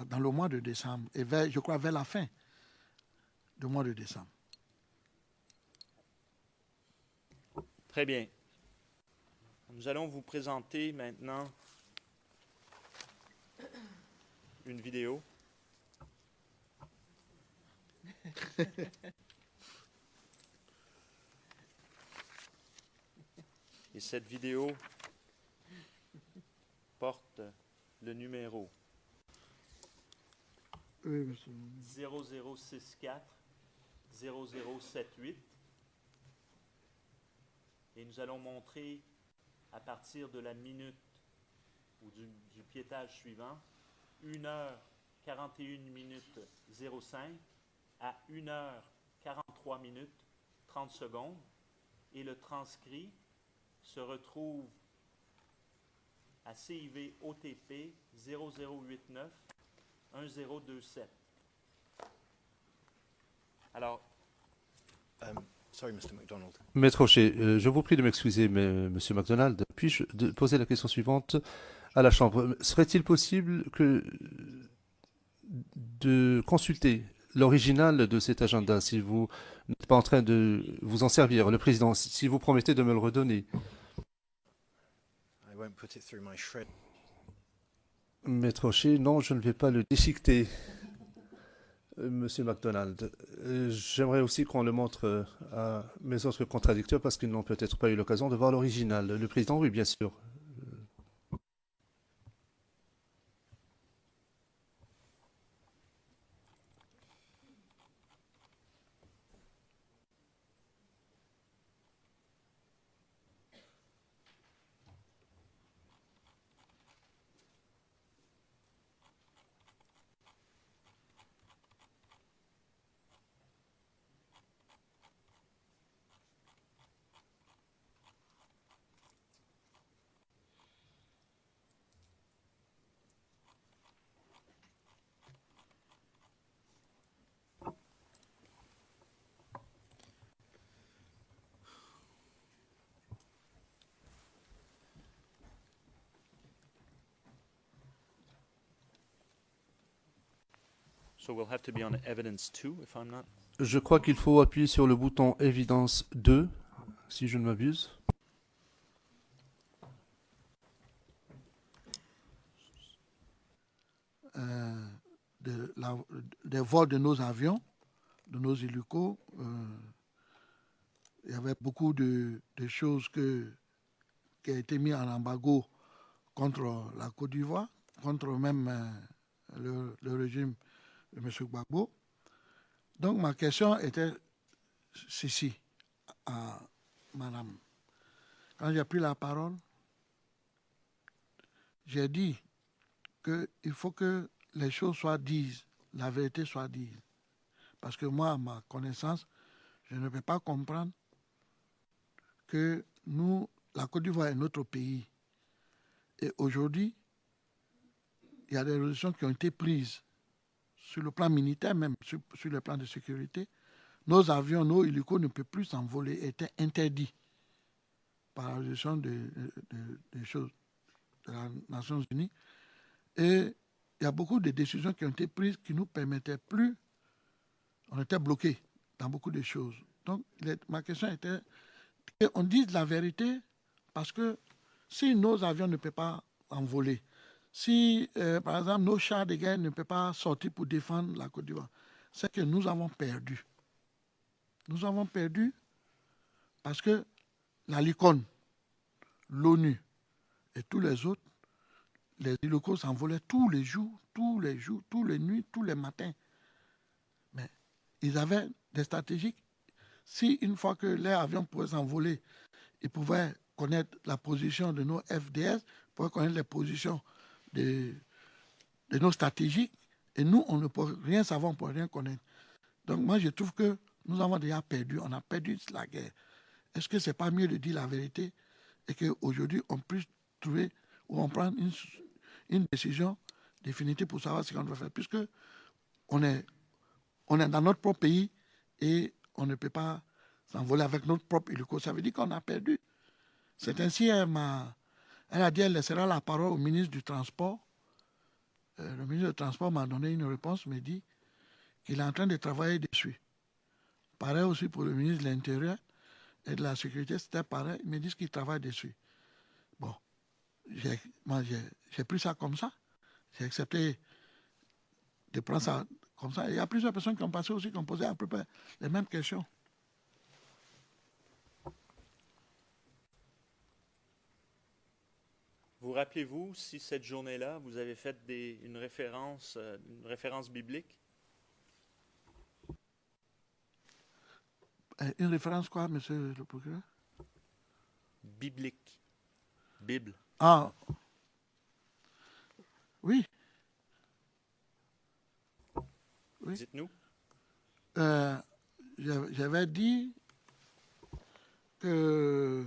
dans le mois de décembre, et je crois vers la fin du mois de décembre. Très bien. Nous allons vous présenter maintenant une vidéo. Et cette vidéo porte le numéro 0064 0078. Et nous allons montrer à partir de la minute ou du piétage suivant, 1h41 minutes 05 à 1h43 minutes 30 secondes. Et le transcrit se retrouve à CIV OTP 0089 1027. Alors, Sorry, Mr. MacDonald. Maître Rocher, je vous prie de m'excuser, mais Monsieur MacDonald, puis-je poser la question suivante à la Chambre? Serait-il possible de consulter l'original de cet agenda, si vous n'êtes pas en train de vous en servir, le Président, si vous promettez de me le redonner? I won't put it through my shred. Maître Rocher, non, je ne vais pas le déchiqueter. Monsieur MacDonald, j'aimerais aussi qu'on le montre à mes autres contradicteurs parce qu'ils n'ont peut-être pas eu l'occasion de voir l'original. Le Président, oui, bien sûr. so we'll have to be on evidence 2 if I'm not. Je crois qu'il faut appuyer sur le bouton Évidence 2, si je ne m'abuse. Des vols de nos avions, de nos hélicos. Il y avait beaucoup de choses que qui a été mis en embargo contre la Côte d'Ivoire, contre même le régime de M. Gbagbo. Donc ma question était ceci à madame. Quand j'ai pris la parole, j'ai dit qu'il faut que les choses soient dites, la vérité soit dite. Parce que moi, à ma connaissance, je ne peux pas comprendre que nous, la Côte d'Ivoire est notre pays. Et aujourd'hui, il y a des résolutions qui ont été prises sur le plan militaire, même sur le plan de sécurité. Nos avions, nos hélicos ne peuvent plus s'envoler, étaient interdits par la résolution des choses de las Nations Unies. Et il y a beaucoup de décisions qui ont été prises qui ne nous permettaient plus. On était bloqués dans beaucoup de choses. Donc, ma question était qu'on dise la vérité, parce que si nos avions ne peuvent pas envoler, si, par exemple, nos chars de guerre ne peuvent pas sortir pour défendre la Côte d'Ivoire, c'est que nous avons perdu. Nous avons perdu parce que la LICON, l'ONU et tous les autres, les hélicos s'envolaient tous les jours, toutes les nuits, tous les matins. Mais ils avaient des stratégies. Si une fois que les avions pouvaient s'envoler, ils pouvaient connaître la position de nos FDS, ils pouvaient connaître les positions de nos stratégiques, et nous, on ne peut rien savoir, on ne peut rien connaître. Donc moi, je trouve que nous avons déjà perdu, on a perdu la guerre. Est-ce que ce n'est pas mieux de dire la vérité et qu'aujourd'hui, on puisse trouver ou on prend une décision définitive pour savoir ce qu'on doit faire, puisque on est dans notre propre pays et on ne peut pas s'envoler avec notre propre hélico. Ça veut dire qu'on a perdu. C'est ainsi, elle a dit qu'elle laissera la parole au ministre du Transport. Le ministre du Transport m'a donné une réponse, m'a dit qu'il est en train de travailler dessus. Pareil aussi pour le ministre de l'Intérieur et de la Sécurité, c'était pareil. Ils me disent qu'ils travaillent dessus. Bon, moi j'ai pris ça comme ça. J'ai accepté de prendre ça comme ça. Il y a plusieurs personnes qui ont passé aussi, qui ont posé à peu près les mêmes questions. Vous rappelez-vous si cette journée-là, vous avez fait une référence biblique? Une référence quoi, monsieur le procureur? Biblique. Bible. Ah, oui. Oui. Dites-nous. J'avais dit que...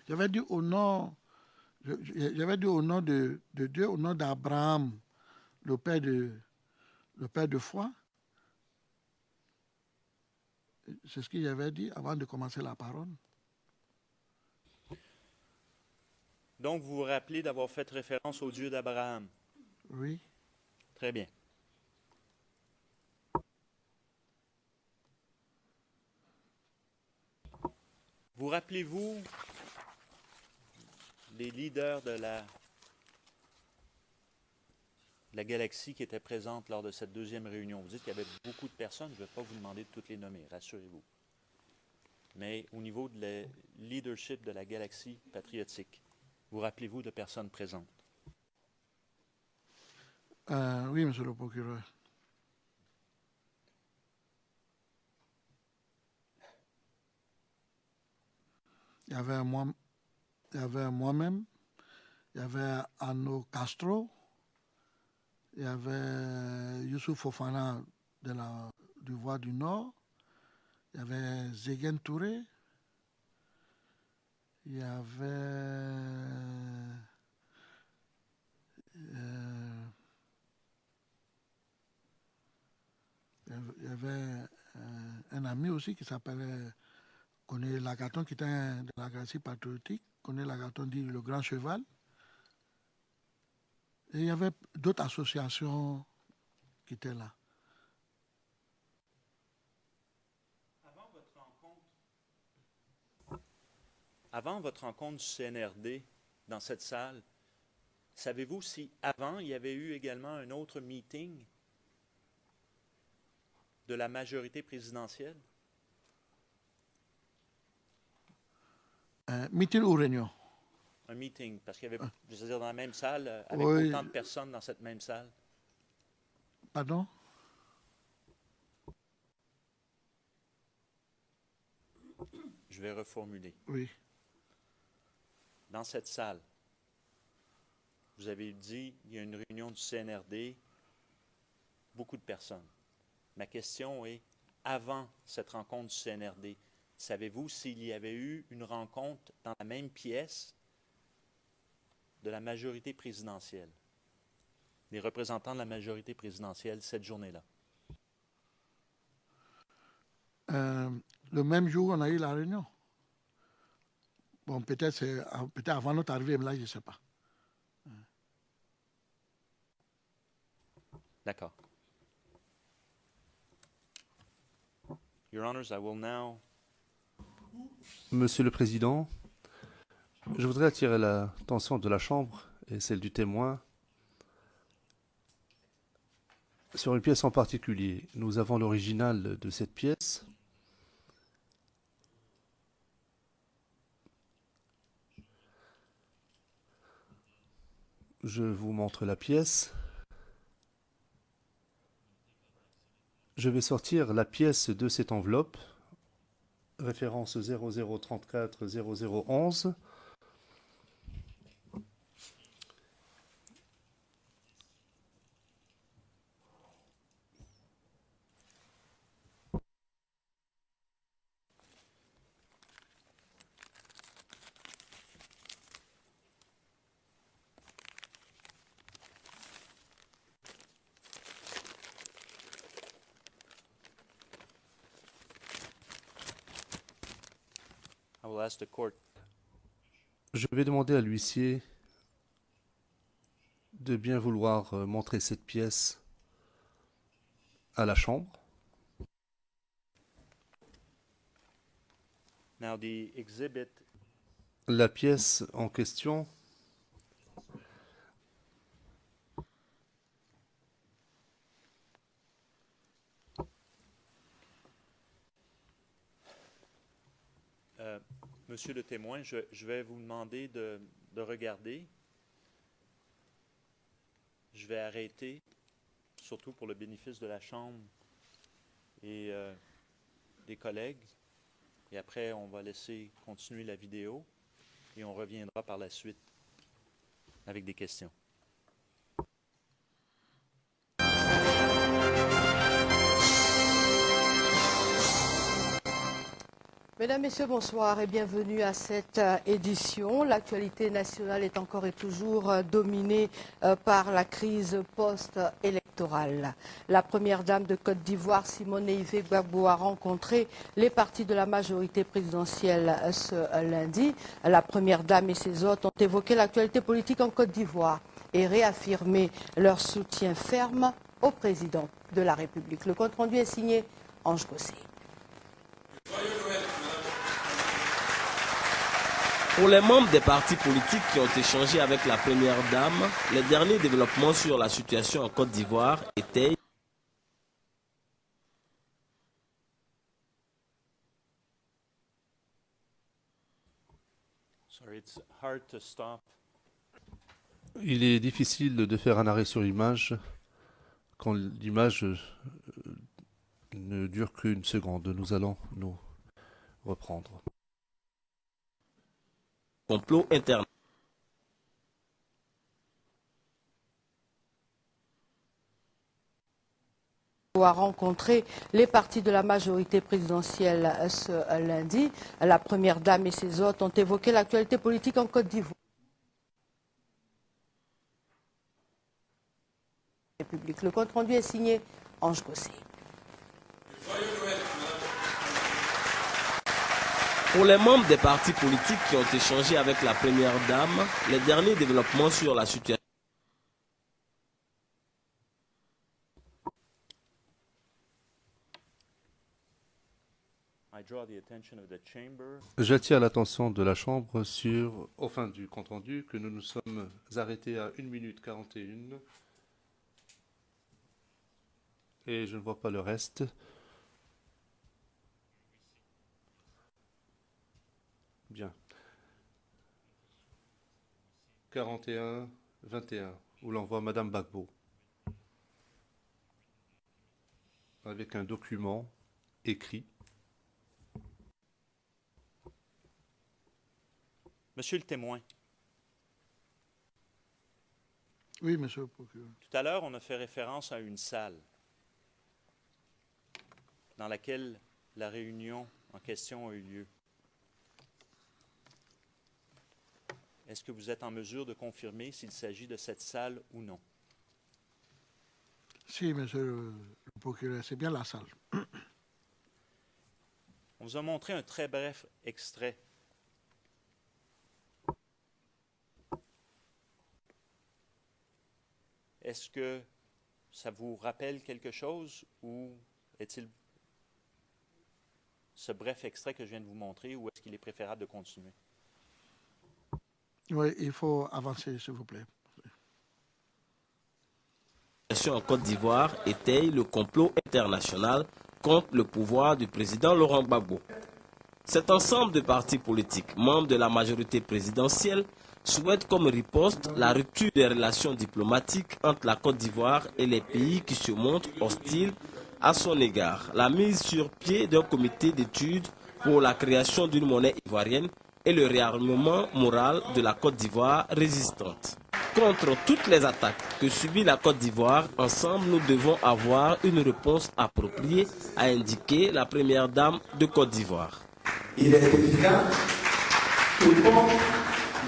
J'avais dit au nom de Dieu, au nom d'Abraham, le père de foi. C'est ce qu'il avait dit avant de commencer la parole. Donc, vous vous rappelez d'avoir fait référence au Dieu d'Abraham? Oui. Très bien. Vous rappelez-vous les leaders de la galaxie qui étaient présentes lors de cette deuxième réunion? Vous dites qu'il y avait beaucoup de personnes, je ne vais pas vous demander de toutes les nommer, rassurez-vous. Mais au niveau de leadership de la galaxie patriotique, vous rappelez-vous de personnes présentes? Oui, monsieur le procureur. Il y avait moi-même, il y avait Arnaud Castro, il y avait Youssouf Fofana du Voie du Nord, il y avait Zegen Touré, il y avait un ami aussi qui s'appelait Koné Lagaton, qui était de la galaxie patriotique. Koné Lagaton dit le Grand Cheval. Et il y avait d'autres associations qui étaient là. Avant votre rencontre du CNRD dans cette salle, savez-vous si avant il y avait eu également un autre meeting de la majorité présidentielle? Meeting ou réunion? Un meeting, parce qu'il y avait, je veux dire, dans la même salle, avec Oui. autant de personnes dans cette même salle. Pardon? Je vais reformuler. Oui. Dans cette salle, vous avez dit il y a une réunion du CNRD, beaucoup de personnes. Ma question est, avant cette rencontre du CNRD, savez-vous s'il y avait eu une rencontre dans la même pièce de la majorité présidentielle, des représentants de la majorité présidentielle cette journée-là? Le même jour, on a eu la réunion. Bon, peut-être avant notre arrivée, mais là, je ne sais pas. D'accord. Your Honors, I will now... Monsieur le Président, je voudrais attirer l'attention de la Chambre et celle du témoin sur une pièce en particulier. Nous avons l'original de cette pièce. Je vous montre la pièce. Je vais sortir la pièce de cette enveloppe, référence 0034 0011. I will ask the court. Je vais demander à l'huissier de bien vouloir montrer cette pièce à la Chambre. Now the exhibit, La pièce en question Monsieur le témoin, je vais vous demander de regarder. Je vais arrêter, surtout pour le bénéfice de la Chambre et des collègues. Et après, on va laisser continuer la vidéo et on reviendra par la suite avec des questions. Mesdames, Messieurs, bonsoir et bienvenue à cette édition. L'actualité nationale est encore et toujours dominée par la crise post-électorale. La première dame de Côte d'Ivoire, Simone Yves Gbagbo, a rencontré les partis de la majorité présidentielle ce lundi. La première dame et ses hôtes ont évoqué l'actualité politique en Côte d'Ivoire et réaffirmé leur soutien ferme au président de la République. Le compte-rendu est signé Ange Gossé. Pour les membres des partis politiques qui ont échangé avec la première dame, les derniers développements sur la situation en Côte d'Ivoire étaient Sorry, it's hard to stop. il est difficile de faire un arrêt sur image quand l'image ne dure qu'une seconde. Nous allons nous reprendre. complot interne. A rencontré les partis de la majorité présidentielle ce lundi. La première dame et ses hôtes ont évoqué l'actualité politique en Côte d'Ivoire. Le compte-rendu est signé Ange Gossé. Pour les membres des partis politiques qui ont échangé avec la première dame, les derniers développements sur la situation. J'attire l'attention de la Chambre au fin du compte-rendu que nous nous sommes arrêtés à 1 minute 41 et je ne vois pas le reste. Bien. 41-21, où l'on voit Madame Gbagbo avec un document écrit. Monsieur le témoin, Oui, monsieur le procureur. tout à l'heure, on a fait référence à une salle dans laquelle la réunion en question a eu lieu. Est-ce que vous êtes en mesure de confirmer s'il s'agit de cette salle ou non? Si, monsieur le procureur, c'est bien la salle. On vous a montré un très bref extrait. Est-ce que ça vous rappelle quelque chose ou est-il ce bref extrait que je viens de vous montrer ou est-ce qu'il est préférable de continuer? Oui, il faut avancer, s'il vous plaît. En Côte d'Ivoire étaye le complot international contre le pouvoir du président Laurent Gbagbo. Cet ensemble de partis politiques, membres de la majorité présidentielle, souhaitent comme riposte la rupture des relations diplomatiques entre la Côte d'Ivoire et les pays qui se montrent hostiles à son égard, la mise sur pied d'un comité d'études pour la création d'une monnaie ivoirienne et le réarmement moral de la Côte d'Ivoire résistante. Contre toutes les attaques que subit la Côte d'Ivoire, ensemble nous devons avoir une réponse appropriée, a indiqué la première dame de Côte d'Ivoire. Il est évident que contre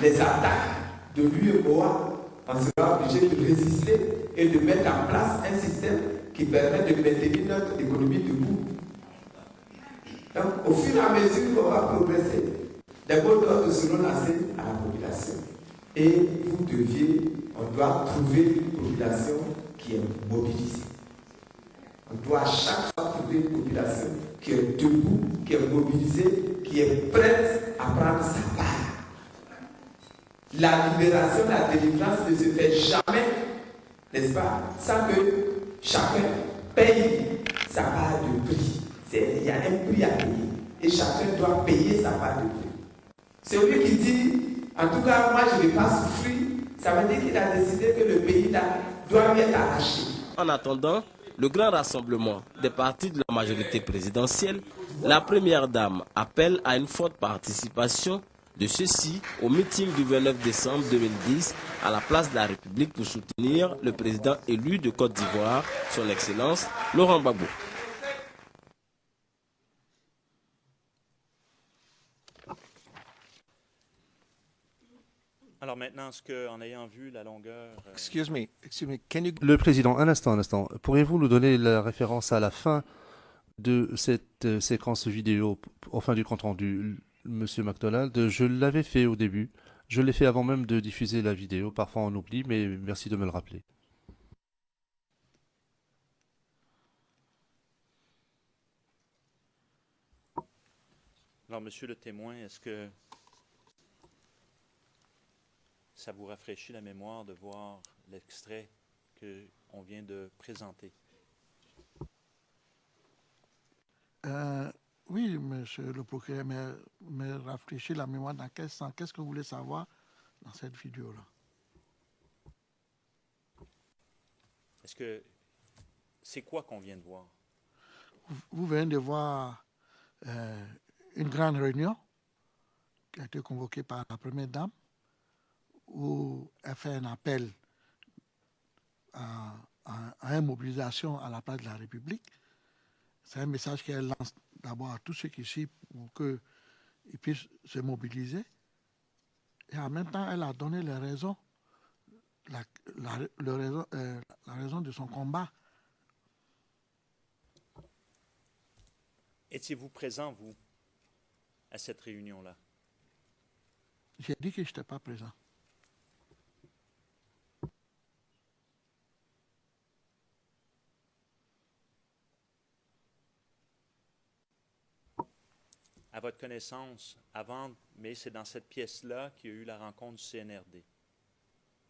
les attaques de l'UEMOA, on sera obligé de résister et de mettre en place un système qui permet de maintenir notre économie debout. Donc, au fur et à mesure qu'on va progresser, des mots d'ordre seront lancés à la population. Et on doit trouver une population qui est mobilisée. On doit à chaque fois trouver une population qui est debout, qui est mobilisée, qui est prête à prendre sa part. La libération, la délivrance ne se fait jamais, n'est-ce pas, sans que chacun paye sa part de prix. Il y a un prix à payer et chacun doit payer sa part de prix. Celui qui dit, en tout cas, moi je ne vais pas souffrir, ça veut dire qu'il a décidé que le pays doit lui être arraché. En attendant le grand rassemblement des partis de la majorité présidentielle, la première dame appelle à une forte participation de ceux-ci au meeting du 29 décembre 2010 à la place de la République pour soutenir le président élu de Côte d'Ivoire, son Excellence Laurent Gbagbo. Alors maintenant, est-ce qu'en ayant vu la longueur... Excuse me, can you... Le président, un instant. Pourriez-vous nous donner la référence à la fin de cette séquence vidéo, au fin du compte-rendu, Monsieur McDonald? Je l'avais fait au début. Je l'ai fait avant même de diffuser la vidéo. Parfois on oublie, mais merci de me le rappeler. Alors, monsieur le témoin, est-ce que ça vous rafraîchit la mémoire de voir l'extrait qu'on vient de présenter? Oui, monsieur le procureur, mais rafraîchit la mémoire dans quel sens? Qu'est-ce que vous voulez savoir dans cette vidéo-là? Est-ce que c'est quoi qu'on vient de voir? Vous venez de voir une grande réunion qui a été convoquée par la première dame où elle fait un appel à une mobilisation à la place de la République. C'est un message qu'elle lance d'abord à tous ceux qui sont ici pour qu'ils puissent se mobiliser. Et en même temps, elle a donné les raisons, la raison de son combat. Étiez-vous présent, vous, à cette réunion-là? J'ai dit que je n'étais pas présent. À votre connaissance, avant, mais c'est dans cette pièce-là qu'il y a eu la rencontre du CNRD.